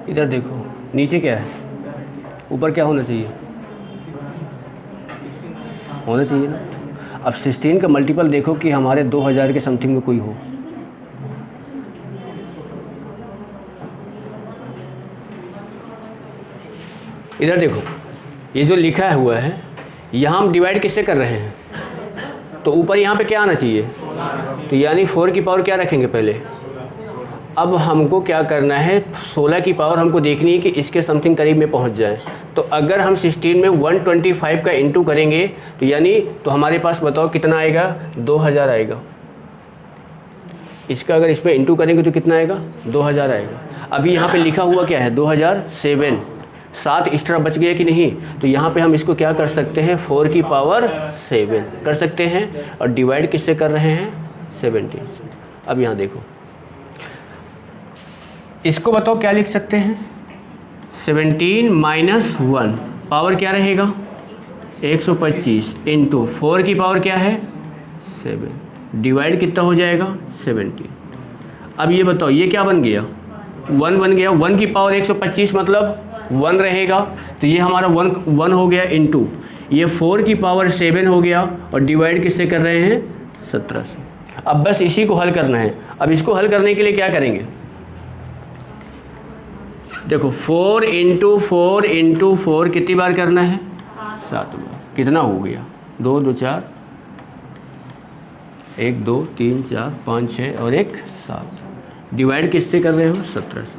इधर देखो, नीचे क्या है, ऊपर क्या होना चाहिए? होना चाहिए ना। अब 16 का मल्टीपल देखो कि हमारे 2000 के समथिंग में कोई हो। इधर देखो, ये जो लिखा हुआ है यहाँ हम डिवाइड किससे कर रहे हैं? तो ऊपर यहाँ पे क्या आना चाहिए? तो यानी 4 की पावर क्या रखेंगे पहले? अब हमको क्या करना है, 16 की पावर हमको देखनी है कि इसके समथिंग करीब में पहुंच जाए। तो अगर हम 16 में 125 का इंटू करेंगे तो यानी तो हमारे पास बताओ कितना आएगा? 2000 आएगा। इसका अगर इस पर इंटू करेंगे तो कितना आएगा? 2000 आएगा। अभी यहाँ पे लिखा हुआ क्या है? 2007। 7 एक्स्ट्रा बच गए कि नहीं? तो यहाँ पे हम इसको क्या कर सकते हैं? 4 की पावर 7 कर सकते हैं और डिवाइड किससे कर रहे हैं? 17 से। अब यहाँ देखो, इसको बताओ क्या लिख सकते हैं? 17 माइनस 1 पावर क्या रहेगा? 125 इंटू 4 की पावर क्या है? 7 डिवाइड कितना हो जाएगा? 17। अब ये बताओ ये क्या बन गया? 1 बन गया। 1 की पावर 125 मतलब 1 रहेगा, तो ये हमारा 1 हो गया इंटू ये 4 की पावर 7 हो गया और डिवाइड किससे कर रहे हैं? 17 से। अब बस इसी को हल करना है। अब इसको हल करने के लिए क्या करेंगे? देखो 4 इंटू 4 कितनी बार करना है? 7 बार। कितना हो गया? 2 2 4 1 2 3 4 5 6 और 1 7। डिवाइड किससे कर रहे हो? 17 से।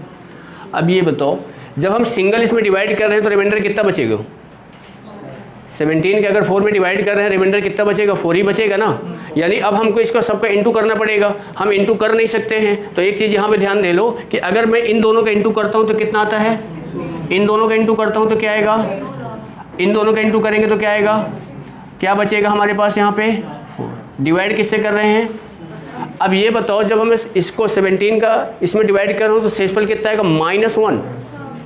अब ये बताओ जब हम सिंगल इसमें डिवाइड कर रहे हैं तो रिमाइंडर कितना बचेगा? 17 के अगर 4 में डिवाइड कर रहे हैं रिमाइंडर कितना बचेगा? 4 ही बचेगा ना। यानी अब हमको इसका सबका इंटू करना पड़ेगा। हम इंटू कर नहीं सकते हैं। तो एक चीज़ यहाँ पे ध्यान दे लो कि अगर मैं इन दोनों का इंटू करता हूँ तो कितना आता है? इन दोनों का इंटू करता हूँ तो क्या आएगा? इन दोनों का इंटू करेंगे तो क्या आएगा? क्या बचेगा हमारे पास यहाँ पे? 4। डिवाइड किससे कर रहे हैं? अब ये बताओ जब हम इसको 17 का इसमें डिवाइड कर रहे हो तो शेषफल कितना आएगा? -1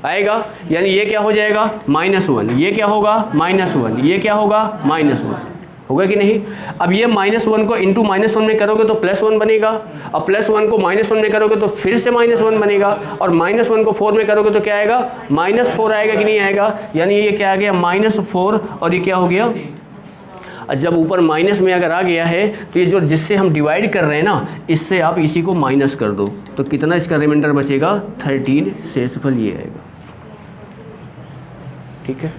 आएगा। यानी ये क्या हो जाएगा? -1। ये क्या होगा? -1। ये क्या होगा? -1 होगा कि नहीं? अब ये -1 को इंटू -1 में करोगे तो +1 बनेगा और +1 को -1 में करोगे तो फिर से -1 बनेगा और -1 को 4 में करोगे तो क्या आएगा? -4 आएगा कि नहीं आएगा? यानी ये क्या आ गया? -4 और ये क्या हो गया? और जब ऊपर माइनस में अगर आ गया है तो ये जो जिससे हम डिवाइड कर रहे हैं ना इससे आप इसी को माइनस कर दो तो कितना इसका रिमाइंडर बचेगा? 13। शेषफल ये आएगा। ठीक है।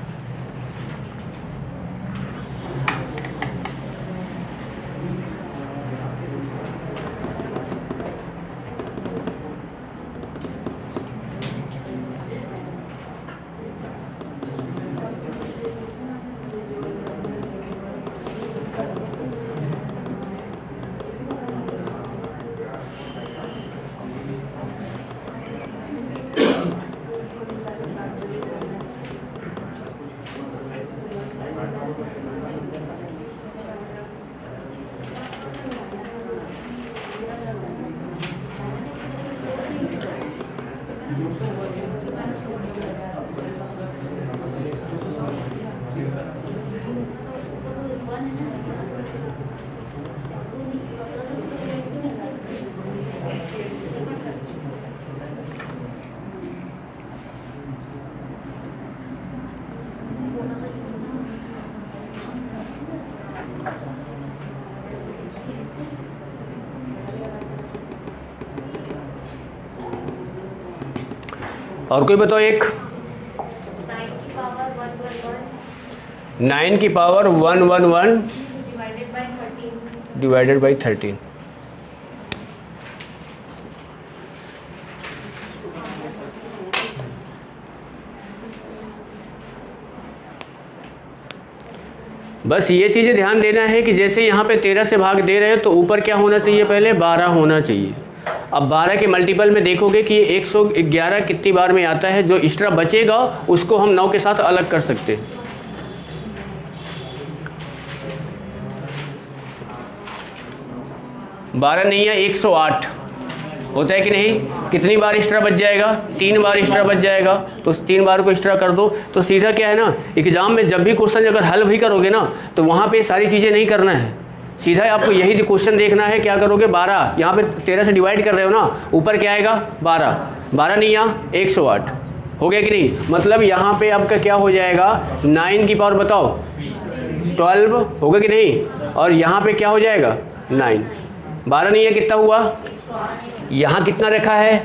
और कोई बताओ एक। 9 की पावर 111 9 की power 111 divided by 13। Divided by 13। बस ये चीज़ें ध्यान देना है कि जैसे यहाँ पे 13 से भाग दे रहे हो तो ऊपर क्या होना चाहिए, पहले 12 होना चाहिए। अब 12 के मल्टीपल में देखोगे कि 111 कितनी बार में आता है, जो एक्स्ट्रा बचेगा उसको हम 9 के साथ अलग कर सकते हैं। बारह नहीं है 108 होता है कि नहीं, कितनी बार एक्स्ट्रा बच जाएगा, 3 बार एक्स्ट्रा बच जाएगा, तो 3 बार को एक्स्ट्रा कर दो। तो सीधा क्या है ना, एग्जाम में जब भी क्वेश्चन अगर हल भी करोगे ना तो वहाँ पे सारी चीज़ें नहीं करना है, सीधा आपको यही क्वेश्चन देखना है। क्या करोगे, 12 यहाँ पे 13 से डिवाइड कर रहे हो ना, ऊपर क्या आएगा 12, 12 नहीं यहाँ 108 हो गया कि नहीं। मतलब यहाँ पे आपका क्या हो जाएगा, 9 की पावर बताओ 12 होगा कि नहीं, और यहाँ पे क्या हो जाएगा 9, 12 नहीं है कितना हुआ, यहाँ कितना रखा है,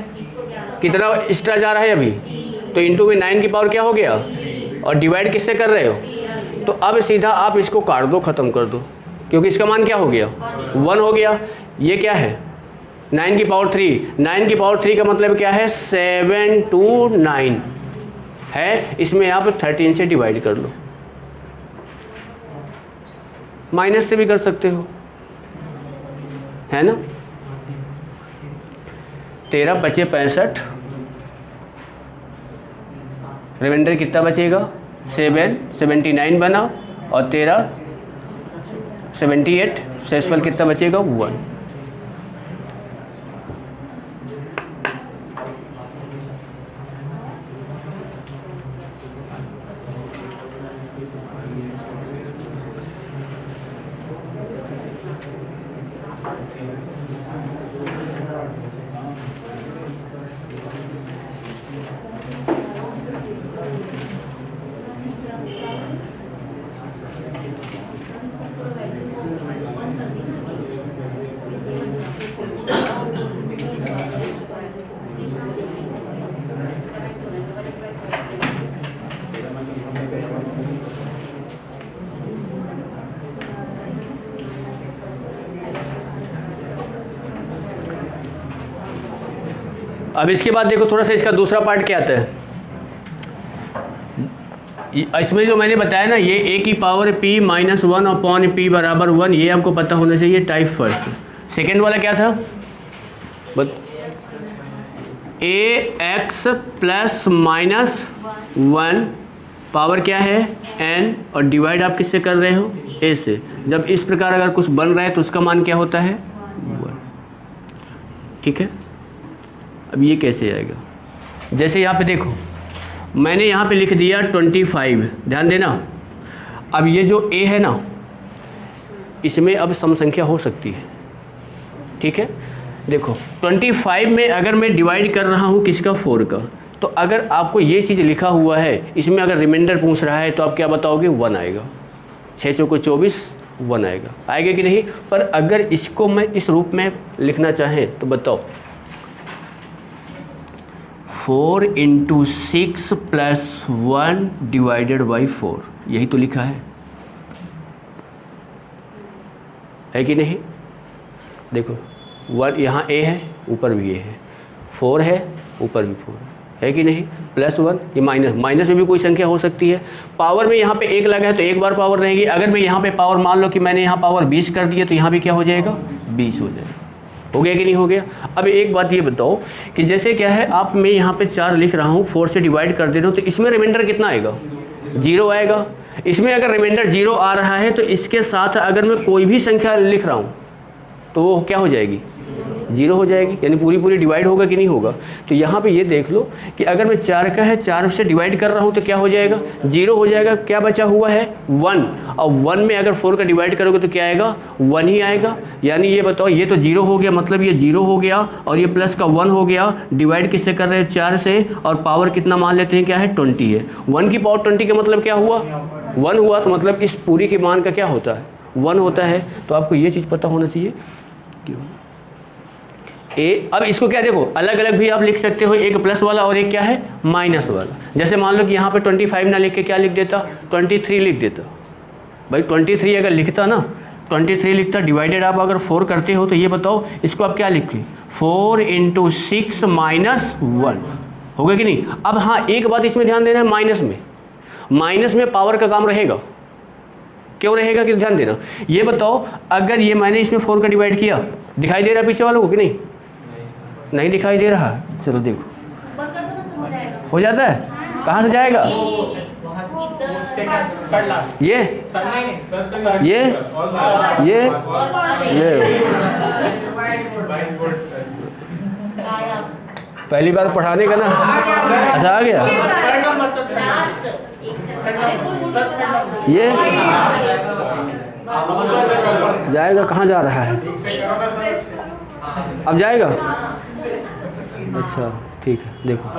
कितना एक्स्ट्रा जा रहा है अभी, तो इंटू में 9 की पावर क्या हो गया, और डिवाइड किससे कर रहे हो, तो अब सीधा आप इसको काट दो, ख़त्म कर दो, क्योंकि इसका मान क्या हो गया 1 हो गया। ये क्या है 9 की पावर 3, 9 की पावर 3 का मतलब क्या है 7 to 9 है, इसमें आप 13 से डिवाइड कर लो, माइनस से भी कर सकते हो, है ना। 13 बचे 65, रिमाइंडर कितना बचेगा 7, 79 बना, और 13 78, शेषफल कितना बचेगा 1। अब इसके बाद देखो थोड़ा सा इसका दूसरा पार्ट क्या आता है। इसमें जो मैंने बताया ना, ये a की पावर p -1 अपॉन p बराबर 1, ये आपको पता होना चाहिए टाइप फर्स्ट। सेकेंड वाला क्या था, ax प्लस -1 पावर क्या है n, और डिवाइड आप किससे कर रहे हो a से। जब इस प्रकार अगर कुछ बन रहा है तो उसका मान क्या होता है 1। ठीक है, अब ये कैसे आएगा, जैसे यहाँ पे देखो मैंने यहाँ पे लिख दिया 25, ध्यान देना। अब ये जो a है ना, इसमें अब सम संख्या हो सकती है, ठीक है। देखो 25 में अगर मैं डिवाइड कर रहा हूँ किसका 4 का, तो अगर आपको ये चीज़ लिखा हुआ है, इसमें अगर रिमाइंडर पूछ रहा है तो आप क्या बताओगे 1 आएगा, 6 चौको 24 1 आएगा, आएगा कि नहीं। पर अगर इसको मैं इस रूप में लिखना चाहें तो बताओ 4 × 6 + 1 डिवाइडेड बाई 4, यही तो लिखा है कि नहीं। देखो 1 यहाँ a है, ऊपर भी a है, 4 है, ऊपर भी 4 है कि नहीं, +1, ये माइनस में भी कोई संख्या हो सकती है। पावर में यहाँ पे 1 लगा है तो एक बार पावर रहेगी। अगर मैं यहाँ पे पावर मान लो कि मैंने यहाँ पावर 20 कर दिया तो यहाँ भी क्या हो जाएगा 20 हो जाएगा। हो गया कि नहीं हो गया। अब एक बात ये बताओ कि जैसे क्या है, आप मैं यहाँ पे 4 लिख रहा हूँ, 4 से डिवाइड कर दे रहा हूँ, तो इसमें रिमाइंडर कितना आएगा 0 आएगा। इसमें अगर रिमाइंडर 0 आ रहा है तो इसके साथ अगर मैं कोई भी संख्या लिख रहा हूँ तो वो क्या हो जाएगी 0 हो जाएगी, यानी पूरी डिवाइड होगा कि नहीं होगा। तो यहाँ पे ये देख लो कि अगर मैं 4 का है 4 से डिवाइड कर रहा हूँ तो क्या हो जाएगा 0 हो जाएगा। क्या बचा हुआ है 1, और 1 में अगर 4 का डिवाइड करोगे तो क्या आएगा 1 ही आएगा। यानी ये बताओ, ये तो 0 हो गया, मतलब ये 0 हो गया, और ये प्लस का 1 हो गया। डिवाइड किससे कर रहे हैं 4 से, और पावर कितना मान लेते हैं, क्या है 20 है। 1 की पावर 20 का मतलब क्या हुआ 1 हुआ, तो मतलब इस पूरी के मान का क्या होता है 1 होता है, तो आपको ये चीज़ पता होना चाहिए कि ए। अब इसको क्या देखो, अलग अलग भी आप लिख सकते हो, एक प्लस वाला और एक क्या है माइनस वाला। जैसे मान लो कि यहाँ पे 25 ना लिख के क्या लिख देता, 23 लिख देता। भाई 23 अगर लिखता ना, 23 लिखता, डिवाइडेड आप अगर 4 करते हो तो ये बताओ इसको आप क्या लिखते, 4 × 6 - 1 होगा कि नहीं। अब हाँ, एक बात इसमें ध्यान देना है, माइनस में पावर का काम रहेगा। क्यों रहेगा कि ध्यान देना, ये बताओ अगर ये मैंने इसमें 4 का डिवाइड किया, दिखाई दे रहा है पीछे वालों को कि नहीं दिखाई दे रहा। चलो देखो हो जाता है, कहाँ से जाएगा ये पहली बार पढ़ाने का ना, अच्छा आ गया ये जाएगा, कहाँ जा रहा है, अब जाएगा। अच्छा ठीक है, देखो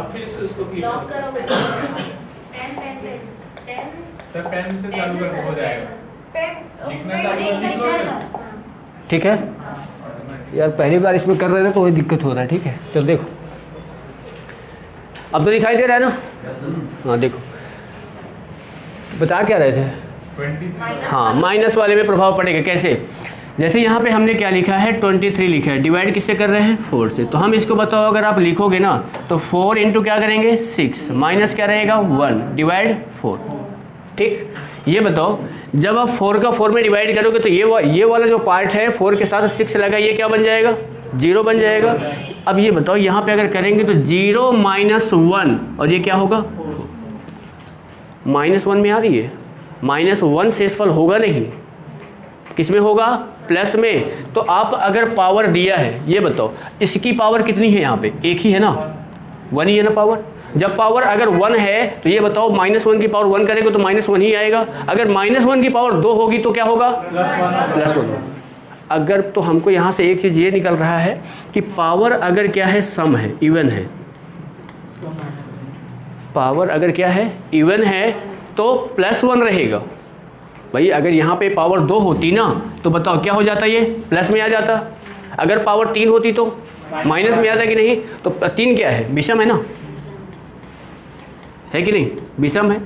सर पेन से चालू कर हो जाएगा, लिखना चालू कर। ठीक है यार, पहली बार इसमें कर रहे थे तो वही दिक्कत हो रहा है। ठीक है चलो देखो, अब तो दिखाई दे रहा है ना। हाँ देखो, बता क्या रहे थे, हाँ माइनस वाले में प्रभाव पड़ेगा। कैसे, जैसे यहाँ पे हमने क्या लिखा है 23 लिखा है, डिवाइड किससे कर रहे हैं 4 से। तो हम इसको बताओ अगर आप लिखोगे ना तो 4 × क्या करेंगे 6 माइनस क्या रहेगा 1 डिवाइड 4। ठीक, ये बताओ जब आप 4 का 4 में डिवाइड करोगे तो ये वाला जो पार्ट है 4 के साथ 6 लगा, ये क्या बन जाएगा 0 बन जाएगा। अब ये बताओ यहाँ पे अगर करेंगे तो 0 - 1 और ये क्या होगा -1 में आ रही है, -1 शेषफल होगा नहीं, किस में होगा प्लस में। तो आप अगर पावर दिया है, ये बताओ इसकी पावर कितनी है, यहाँ पे एक ही है ना, 1 ही है ना पावर। जब पावर अगर 1 है तो ये बताओ -1 की पावर 1 करेंगे तो -1 ही आएगा। अगर -1 की पावर 2 होगी तो क्या होगा +1। अगर तो हमको यहाँ से एक चीज़ ये निकल रहा है कि पावर अगर क्या है सम है, इवन है, पावर अगर क्या है इवन है तो +1 रहेगा। भाई अगर यहाँ पे पावर 2 होती ना तो बताओ क्या हो जाता, ये प्लस में आ जाता। अगर पावर 3 होती तो माइनस में आता कि नहीं। तो 3 क्या है विषम है ना, है कि नहीं, विषम है।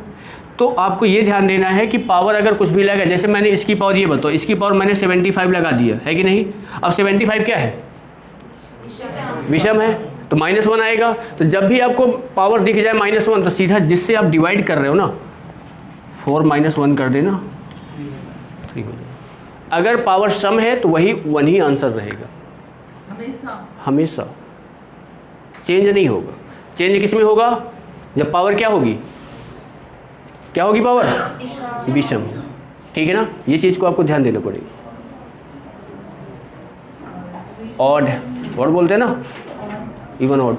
तो आपको ये ध्यान देना है कि पावर अगर कुछ भी लगा, जैसे मैंने इसकी पावर ये बताओ, इसकी पावर मैंने 75 लगा दिया है कि नहीं। अब 75 क्या है विषम है, तो -1 आएगा। तो जब भी आपको पावर दिख जाए -1 तो सीधा जिससे आप डिवाइड कर रहे हो ना 4 - 1 कर देना, ठीक हो जाएगा। अगर पावर सम है तो वही 1 ही आंसर रहेगा हमेशा, चेंज नहीं होगा। चेंज किस में होगा, जब पावर क्या होगी पावर विषम। ठीक है ना, ये चीज़ को आपको ध्यान देना पड़ेगा। ऑड बोलते हैं ना, इवन ऑड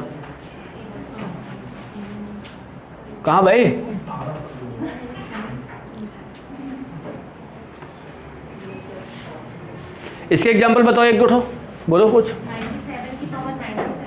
कहाँ भाई, इसके एग्जाम्पल बताओ, 1-2 ठो बोलो कुछ। 97 की पावर 97।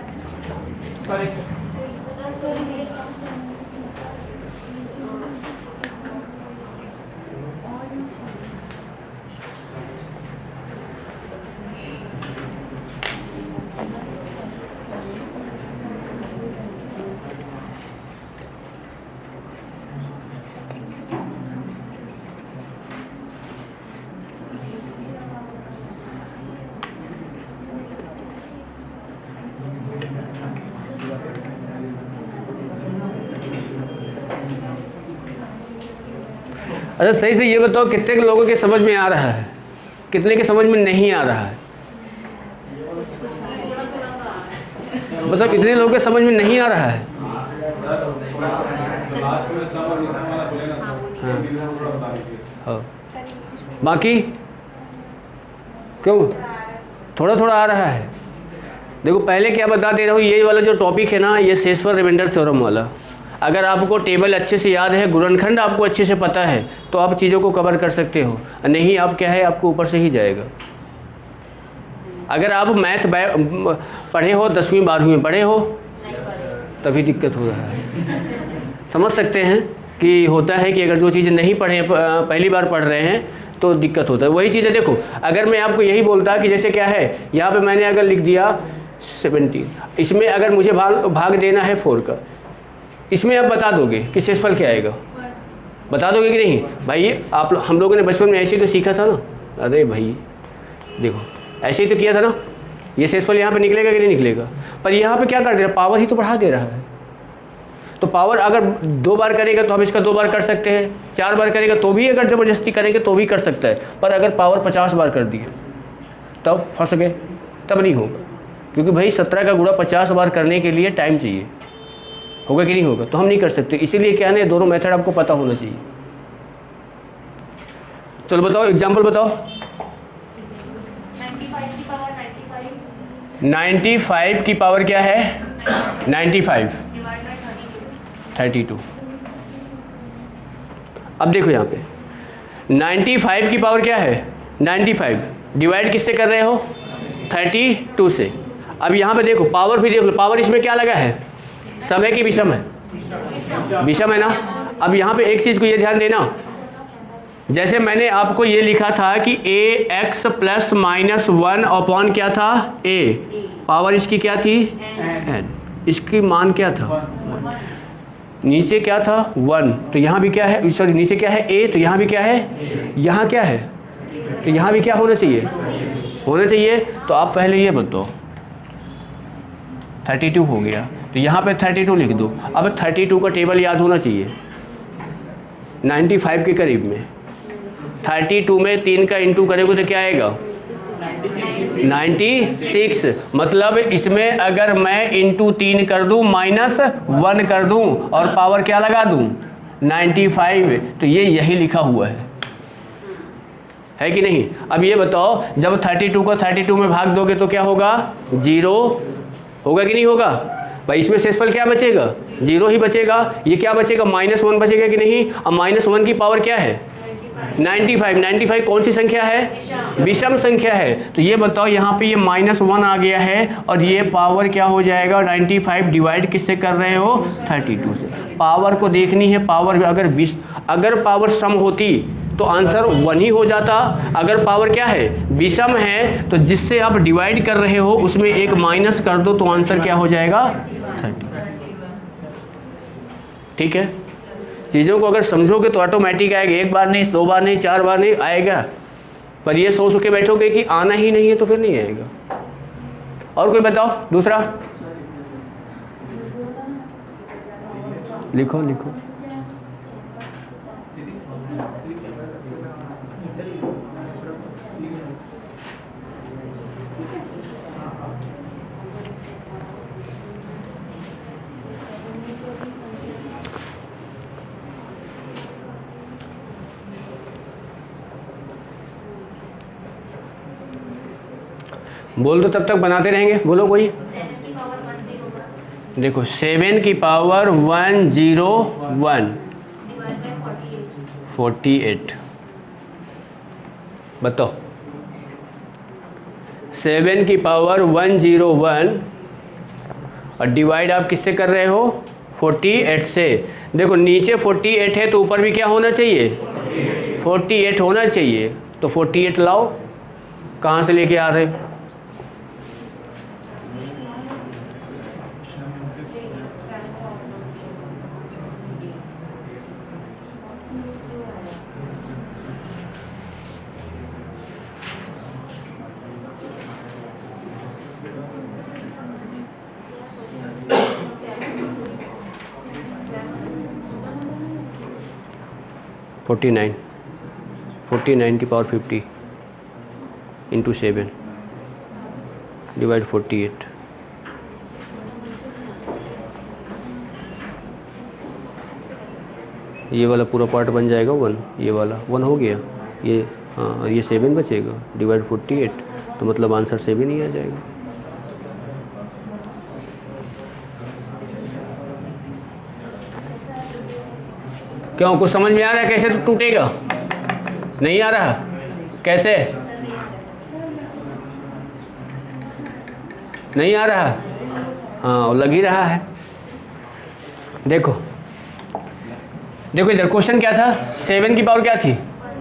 अच्छा सही से ये बताओ कितने के लोगों के समझ में आ रहा है, कितने के समझ में नहीं आ रहा है। मतलब कितने लोगों के समझ में नहीं आ रहा है। हाँ बाकी क्यों थोड़ा थोड़ा आ रहा है। देखो पहले क्या बता दे रहा हूँ, ये वाला जो टॉपिक है ना, ये शेषफल रिमाइंडर थ्योरम वाला, अगर आपको टेबल अच्छे से याद है, गुणनखंड आपको अच्छे से पता है तो आप चीज़ों को कवर कर सकते हो, नहीं आप क्या है आपको ऊपर से ही जाएगा। अगर आप मैथ पढ़े हो 10वीं 12वीं में पढ़े हो तभी दिक्कत हो रहा है। समझ सकते हैं कि होता है कि अगर जो चीज़ें नहीं पढ़े, पहली बार पढ़ रहे हैं तो दिक्कत होता है। वही चीज़ है, देखो अगर मैं आपको यही बोलता कि जैसे क्या है यहाँ पे मैंने अगर लिख दिया 17, इसमें अगर मुझे भाग देना है 4 का, इसमें आप बता दोगे कि शेषफल क्या आएगा, बता दोगे कि नहीं भाई? हम लोगों ने बचपन में ऐसे ही तो सीखा था ना। अरे भाई देखो ऐसे ही तो किया था ना। ये शेषफल यहाँ पे निकलेगा कि नहीं निकलेगा? पर यहाँ पे क्या कर दे रहा है, पावर ही तो बढ़ा दे रहा है। तो पावर अगर 2 बार करेगा तो हम इसका 2 बार कर सकते हैं, 4 बार करेगा तो भी अगर ज़बरदस्ती करेंगे तो भी कर सकता है। पर अगर पावर 50 बार कर दिए तब फंस गए, तब नहीं होगा। क्योंकि भाई 17 का गुणा 50 बार करने के लिए टाइम चाहिए, होगा कि नहीं होगा? तो हम नहीं कर सकते। इसीलिए क्या है, दोनों मेथड आपको पता होना चाहिए। चलो बताओ, एग्जाम्पल बताओ। 95 की पावर क्या है? 95 32। अब देखो यहाँ पे 95 की पावर क्या है? 95 डिवाइड किससे कर रहे हो? 32 से। अब यहाँ पे देखो पावर भी देख लो, पावर इसमें क्या लगा है? सम है कि विषम है? विषम है ना। अब यहाँ पे एक चीज़ को ये ध्यान देना, जैसे मैंने आपको ये लिखा था कि ax प्लस माइनस 1 अपॉन क्या था? a, पावर इसकी क्या थी? n, इसकी मान क्या था? नीचे क्या था? 1। तो यहाँ भी क्या है? सॉरी नीचे क्या है? a, तो यहाँ भी क्या है? यहाँ क्या है? तो यहाँ भी क्या होना चाहिए? होना चाहिए। तो आप पहले ये बताओ, 32 हो गया तो यहाँ पे 32 लिख दो। अब 32 का टेबल याद होना चाहिए। 95 के करीब में 32 में 3 का इंटू करेंगे तो क्या आएगा? 96। मतलब इसमें अगर मैं इंटू 3 कर दूं माइनस 1 कर दूं और पावर क्या लगा दूं? 95। तो ये यही लिखा हुआ है कि नहीं? अब ये बताओ, जब 32 को 32 में भाग दोगे तो क्या होगा? 0 होगा कि नहीं होगा? भाई इसमें शेषफल क्या बचेगा? 0 ही बचेगा। ये क्या बचेगा? -1 बचेगा कि नहीं? अब -1 की पावर क्या है? 95। 95 कौन सी संख्या है? विषम संख्या है। तो ये बताओ यहाँ पे ये -1 आ गया है और ये पावर क्या हो जाएगा? 95 डिवाइड किससे कर रहे हो? 32 से। पावर को देखनी है। पावर अगर पावर सम होती तो आंसर 1 ही हो जाता। अगर पावर क्या है? विषम है, तो जिससे आप डिवाइड कर रहे हो उसमें एक माइनस कर दो तो आंसर क्या हो जाएगा? 30। ठीक है, चीज़ों को अगर समझोगे तो ऑटोमेटिक आएगा। 1 बार नहीं, 2 बार नहीं, 4 बार नहीं आएगा। पर ये सोच के बैठोगे कि आना ही नहीं है तो फिर नहीं आएगा। और कोई बताओ दूसरा? लिखो लिखो। बोल दो, तब तक बनाते रहेंगे। बोलो कोई। 7 की पावर 101 देखो 7 की पावर 101 डिवाइड बाय 48। बताओ 7 की पावर 101 और डिवाइड आप किससे कर रहे हो? 48 से। देखो नीचे 48 है तो ऊपर भी क्या होना चाहिए? 48 होना चाहिए। तो 48 लाओ। कहाँ से लेके आ रहे? फोर्टी नाइन की पावर 50 इंटू 7 डिवाइड 48। ये वाला पूरा पार्ट बन जाएगा 1, ये वाला 1 हो गया ये। हाँ, और ये 7 बचेगा डिवाइड 48। तो मतलब आंसर 7 ही आ जाएगा। क्यों, कुछ समझ में आ रहा है? कैसे तो टूटेगा? नहीं आ रहा? कैसे नहीं आ रहा? हाँ, लग ही रहा है। देखो देखो इधर क्वेश्चन क्या था? 7 की पावर क्या थी?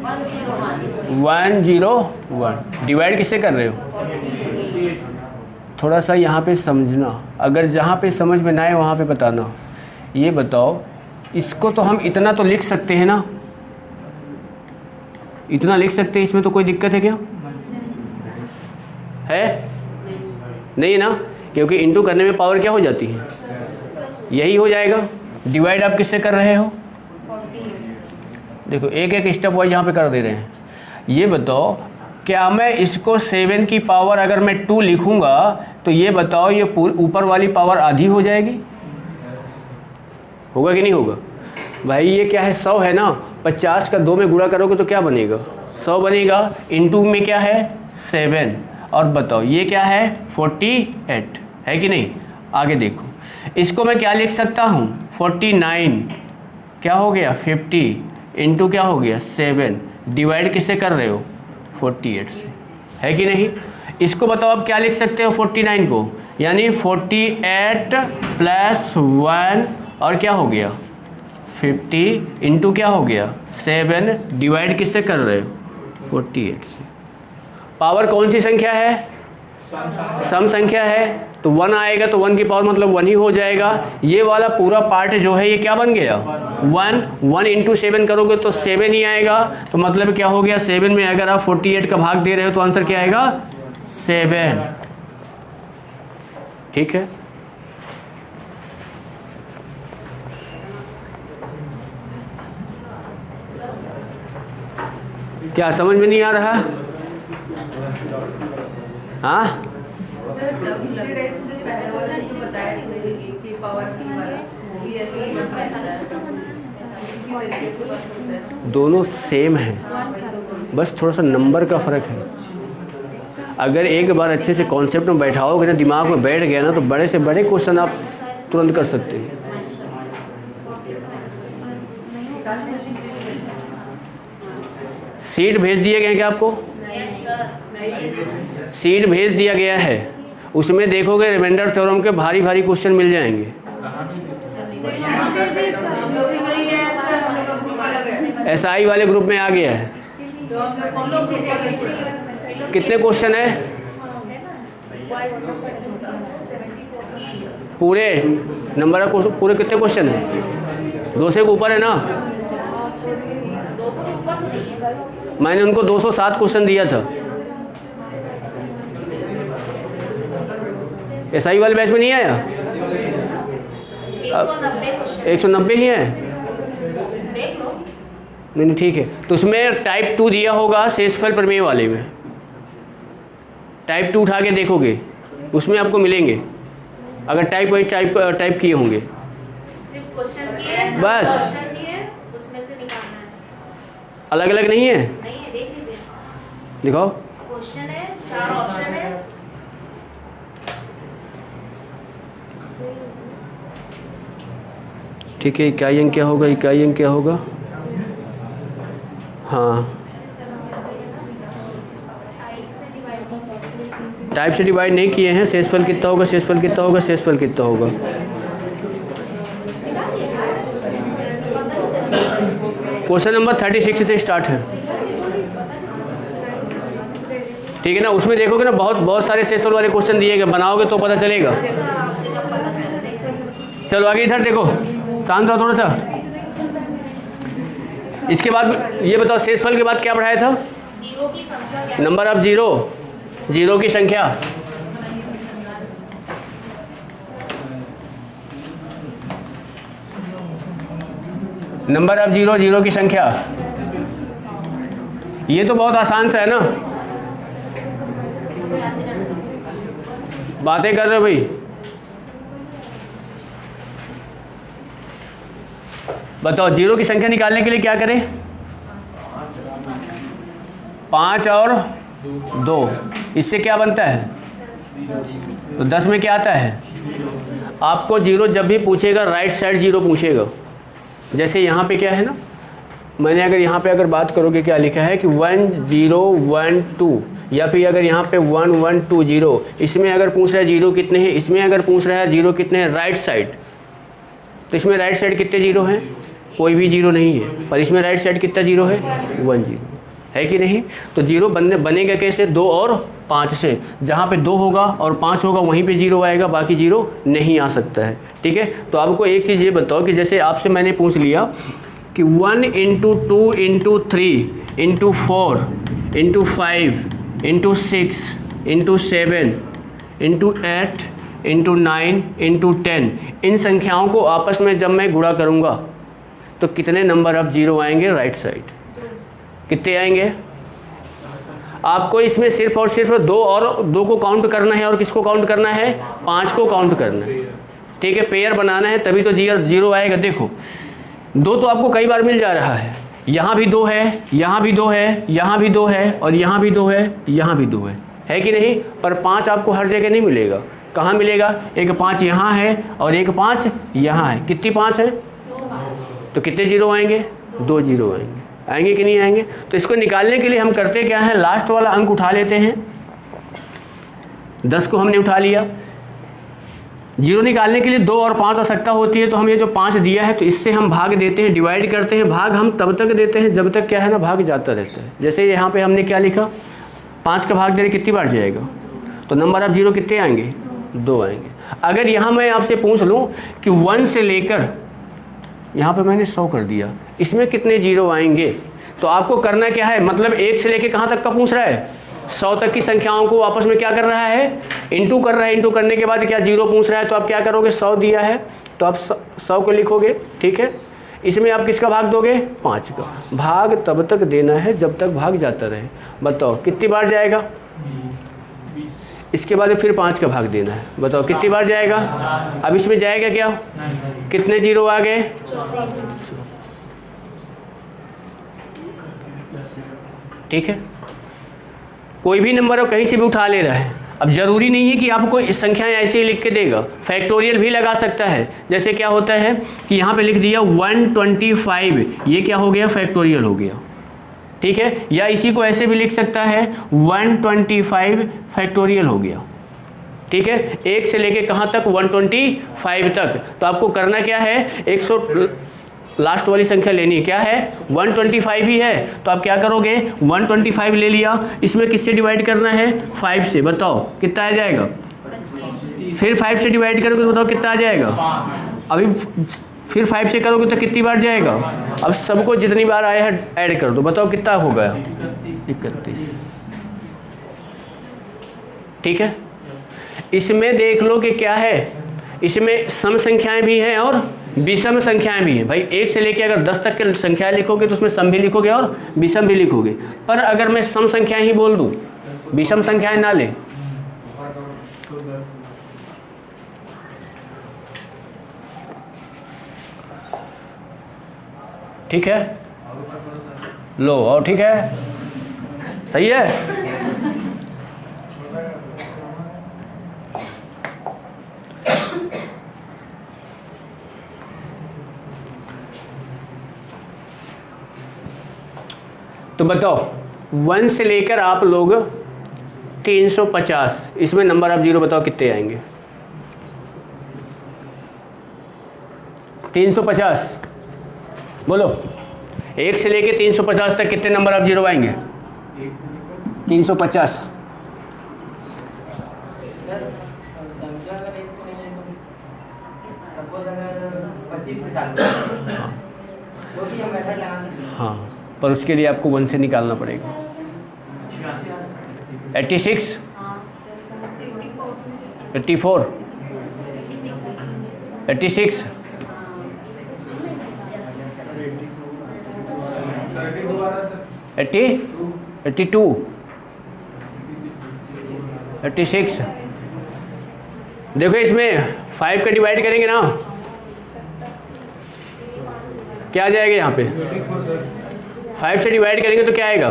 101 डिवाइड किससे कर रहे हो? थोड़ा सा यहाँ पे समझना, अगर जहाँ पे समझ में ना आए वहाँ पे बताना। ये बताओ, इसको तो हम इतना तो लिख सकते हैं ना, इतना लिख सकते हैं, इसमें तो कोई दिक्कत है क्या? है नहीं ना, क्योंकि इंटू करने में पावर क्या हो जाती है, यही हो जाएगा। डिवाइड आप किससे कर रहे हो? देखो एक एक स्टेप वाइज यहाँ पे कर दे रहे हैं। ये बताओ, क्या मैं इसको 7 की पावर अगर मैं 2 लिखूंगा तो ये बताओ ये ऊपर वाली पावर आधी हो जाएगी? होगा कि नहीं होगा? भाई ये क्या है, 100 है ना, 50 का 2 में गुणा करोगे तो क्या बनेगा? 100 बनेगा। इनटू में क्या है? 7। और बताओ ये क्या है? 48 है कि नहीं? आगे देखो, इसको मैं क्या लिख सकता हूँ? 49 क्या हो गया? 50 इंटू क्या हो गया? 7। डिवाइड किससे कर रहे हो? 48 से, है कि नहीं? इसको बताओ आप क्या लिख सकते हो 49 को? यानी 48 प्लस 1 और क्या हो गया? 50 इंटू क्या हो गया? 7। डिवाइड किससे कर रहे हो? 48 से। पावर कौन सी संख्या है? सम संख्या है, तो 1 आएगा तो 1 की पावर मतलब 1 ही हो जाएगा। ये वाला पूरा पार्ट जो है ये क्या बन गया? 1 इंटू 7 करोगे तो 7 ही आएगा। तो मतलब क्या हो गया? 7 में अगर आप 48 का भाग दे रहे हो तो आंसर क्या आएगा? 7। ठीक है, क्या समझ में नहीं आ रहा? हाँ, दोनों सेम हैं, बस थोड़ा सा नंबर का फ़र्क है। अगर एक बार अच्छे से कॉन्सेप्ट में बैठाओगे ना, दिमाग में बैठ गया ना, तो बड़े से बड़े क्वेश्चन आप तुरंत कर सकते हैं। सीट भेज दिए गए हैं क्या आपको? सीट भेज दिया गया है, उसमें देखोगे रिमाइंडर थ्योरम के भारी भारी क्वेश्चन मिल जाएंगे। एसआई वाले ग्रुप में आ गया है। कितने क्वेश्चन है? पूरे नंबर ऑफ क्वेश्चन, पूरे कितने क्वेश्चन है? 200 के ऊपर है ना? मैंने उनको 207 क्वेश्चन दिया था। एसआई वाले बैच में नहीं आया? 190 ही है। नहीं ठीक है, तो उसमें टाइप 2 दिया होगा शेषफल प्रमेय वाले में। टाइप 2 उठा के देखोगे उसमें आपको मिलेंगे, अगर टाइप वाइज टाइप किए होंगे। बस अलग अलग नहीं है, दिखाओ। क्वेश्चन है, 4 ऑप्शन है। ठीक है, इकाई अंक क्या होगा? इकाई अंक क्या होगा? हाँ, टाइप से डिवाइड नहीं किए हैं। शेषफल कितना होगा? शेषफल कितना होगा? शेषफल कितना होगा? क्वेश्चन नंबर 36 से स्टार्ट है, ठीक है ना? उसमें देखोगे ना बहुत सारे शेषफल वाले क्वेश्चन दिए गए, बनाओगे तो पता चलेगा। चलो आगे इधर देखो, शांत रहो थोड़ा सा। इसके बाद ये बताओ, शेषफल के बाद क्या पढ़ाया था? नंबर ऑफ जीरो की संख्या। नंबर ऑफ जीरो की संख्या। ये तो बहुत आसान सा है ना, बातें कर रहे हो भाई। बताओ जीरो की संख्या निकालने के लिए क्या करें? 5 और 2, इससे क्या बनता है? तो 10 में क्या आता है? आपको जीरो जब भी पूछेगा राइट साइड जीरो पूछेगा। जैसे यहाँ पे क्या है ना, मैंने अगर यहाँ पे अगर बात करोगे क्या लिखा है कि 1 0 1 2, या फिर अगर यहाँ पे 1 1 2 0, इसमें अगर पूछ रहा है जीरो कितने हैं, इसमें अगर पूछ रहा है जीरो कितने हैं राइट साइड, तो इसमें राइट साइड कितने जीरो हैं? कोई भी जीरो नहीं है, पर इसमें राइट साइड कितना जीरो है? 1 0। है कि नहीं। तो जीरो बनेगा कैसे, 2 और 5 से, जहाँ पे 2 होगा और 5 होगा वहीं पे जीरो आएगा, बाकी जीरो नहीं आ सकता है। ठीक है, तो आपको एक चीज़ ये बताओ कि जैसे आपसे मैंने पूछ लिया कि 1 × 2 × 3 × 4 × 5 × 6 × 7 × 8 × 9 × 10, इन संख्याओं को आपस में जब मैं गुणा करूँगा तो कितने नंबर ऑफ जीरो आएंगे राइट साइड, कितने आएंगे। आपको इसमें सिर्फ और सिर्फ 2 को काउंट करना है और किसको काउंट करना है, 5 को काउंट करना है। ठीक है, पेयर बनाना है तभी तो जीरो आएगा। देखो 2 तो आपको कई बार मिल जा रहा है, यहाँ भी 2 है, यहाँ भी 2 है, यहाँ भी 2 है और यहाँ भी 2 है, यहाँ भी 2 है कि नहीं। पर 5 आपको हर जगह नहीं मिलेगा, कहाँ मिलेगा, एक 5 यहाँ है और एक 5 यहाँ है, कितनी 5 है, तो कितने जीरो आएंगे, 2 जीरो आएंगे कि नहीं आएंगे। तो इसको निकालने के लिए हम करते क्या है, लास्ट वाला अंक उठा लेते हैं, 10 को हमने उठा लिया। जीरो निकालने के लिए 2 और 5 आवश्यकता होती है, तो हम ये जो 5 दिया है तो इससे हम भाग देते हैं, डिवाइड करते हैं। भाग हम तब तक देते हैं जब तक क्या है ना, भाग जाता रहता है। जैसे यहाँ पे हमने क्या लिखा, 5 का भाग दे रहे कितनी बार जाएगा, तो नंबर ऑफ जीरो कितने आएंगे, 2 आएंगे। अगर यहाँ मैं आपसे पूछ लूँ कि 1 से लेकर यहाँ पे मैंने 100 कर दिया, इसमें कितने जीरो आएंगे, तो आपको करना क्या है, मतलब 1 से लेके कहाँ तक का पूछ रहा है, 100 तक की संख्याओं को आपस में क्या कर रहा है, इंटू कर रहा है। इंटू करने के बाद क्या जीरो पूछ रहा है, तो आप क्या करोगे, 100 दिया है तो आप 100 को लिखोगे। ठीक है, इसमें आप किसका भाग दोगे, 5 का। भाग तब तक देना है जब तक भाग जाता रहे। बताओ कितनी बार जाएगा, इसके बाद फिर 5 का भाग देना है। बताओ कितनी बार जाएगा, अब इसमें जाएगा क्या, कितने जीरो आ गए, ठीक है। कोई भी नंबर हो कहीं से भी उठा ले रहा है। अब ज़रूरी नहीं है कि आपको इस संख्याएं ऐसे ही लिख के देगा, फैक्टोरियल भी लगा सकता है। जैसे क्या होता है कि यहाँ पे लिख दिया 125, ये क्या हो गया, फैक्टोरियल हो गया। ठीक है, या इसी को ऐसे भी लिख सकता है 125 फैक्टोरियल हो गया। ठीक है, 1 से लेके कहाँ तक, 125 तक। तो आपको करना क्या है, 100 लास्ट वाली संख्या लेनी, क्या है 125 ही है, तो आप क्या करोगे 125 ले लिया, इसमें किससे डिवाइड करना है, 5 से। बताओ कितना आ जाएगा, फिर 5 से डिवाइड करोगे तो बताओ कितना आ जाएगा, अभी फिर 5 से करोगे तो कितनी बार जाएगा। अब सबको जितनी बार आया है ऐड कर दो, बताओ कितना हो गया, 31। ठीक है, इसमें देख लो कि क्या है, इसमें सम संख्याएं भी हैं और विषम संख्याएं भी हैं। भाई 1 से लेके अगर 10 तक के संख्याएं लिखोगे तो उसमें सम भी लिखोगे और विषम भी लिखोगे। पर अगर मैं सम संख्याएं ही बोल दूं, विषम संख्याएं ना ले, ठीक है, लो और ठीक है, सही है। तो बताओ 1 से लेकर आप लोग 350, इसमें नंबर ऑफ जीरो बताओ कितने आएंगे, 350 बोलो। 1 से लेके 350 तक कितने नंबर ऑफ जीरो आएंगे, 350। हाँ, पर उसके लिए आपको 1 से निकालना पड़ेगा। 86, 84, 86, 82, 86। देखो इसमें 5 का डिवाइड करेंगे ना, क्या आ जाएगा यहाँ पे, 5 से डिवाइड करेंगे तो क्या आएगा,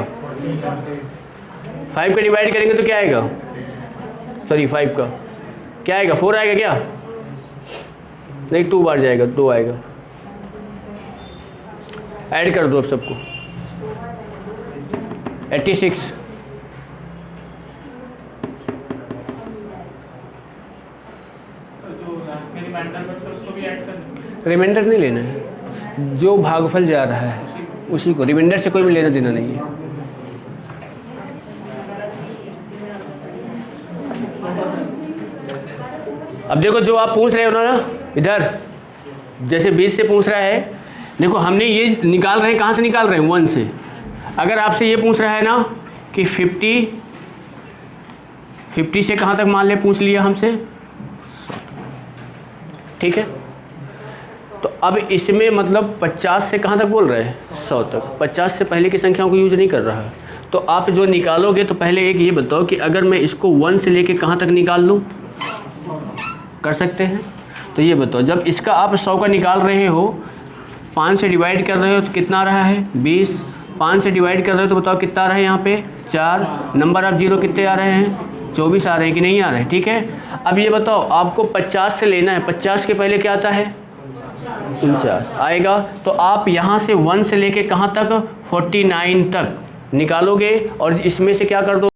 5 का डिवाइड करेंगे तो क्या आएगा, सॉरी 5 का क्या आएगा, 4 आएगा क्या, नहीं 2 बार जाएगा, 2 आएगा। ऐड कर दो अब सबको, 86, रिमाइंडर नहीं लेना है, जो भागफल जा रहा है उसी को, रिमाइंडर से कोई भी लेना देना नहीं है। अब देखो जो आप पूछ रहे हो ना इधर, जैसे 20 से पूछ रहा है, देखो हमने ये निकाल रहे हैं, कहाँ से निकाल रहे हैं? 1 से। अगर आपसे ये पूछ रहा है ना कि 50 से कहाँ तक मान ले पूछ लिया हमसे, ठीक है। तो अब इसमें मतलब 50 से कहाँ तक बोल रहे हैं? 100 तक। 50 से पहले की संख्याओं को यूज नहीं कर रहा है। तो आप जो निकालोगे तो पहले एक ये बताओ कि अगर मैं इसको 1 से लेके कहाँ तक निकाल लूँ, कर सकते हैं? तो ये बताओ, जब इसका आप 100 का निकाल रहे हो, 5 से डिवाइड कर रहे हो तो कितना रहा है? 20। 5 से डिवाइड कर रहे हो तो बताओ कितना रहा है यहाँ पे? 4। नंबर ऑफ जीरो कितने आ रहे हैं? 24 आ रहे हैं कि नहीं आ रहे हैं? ठीक है। अब ये बताओ आपको 50 से लेना है, 50 के पहले क्या आता है? 49 आएगा। तो आप यहाँ से 1 से लेके कहाँ तक? 49 तक निकालोगे और इसमें से क्या कर दो?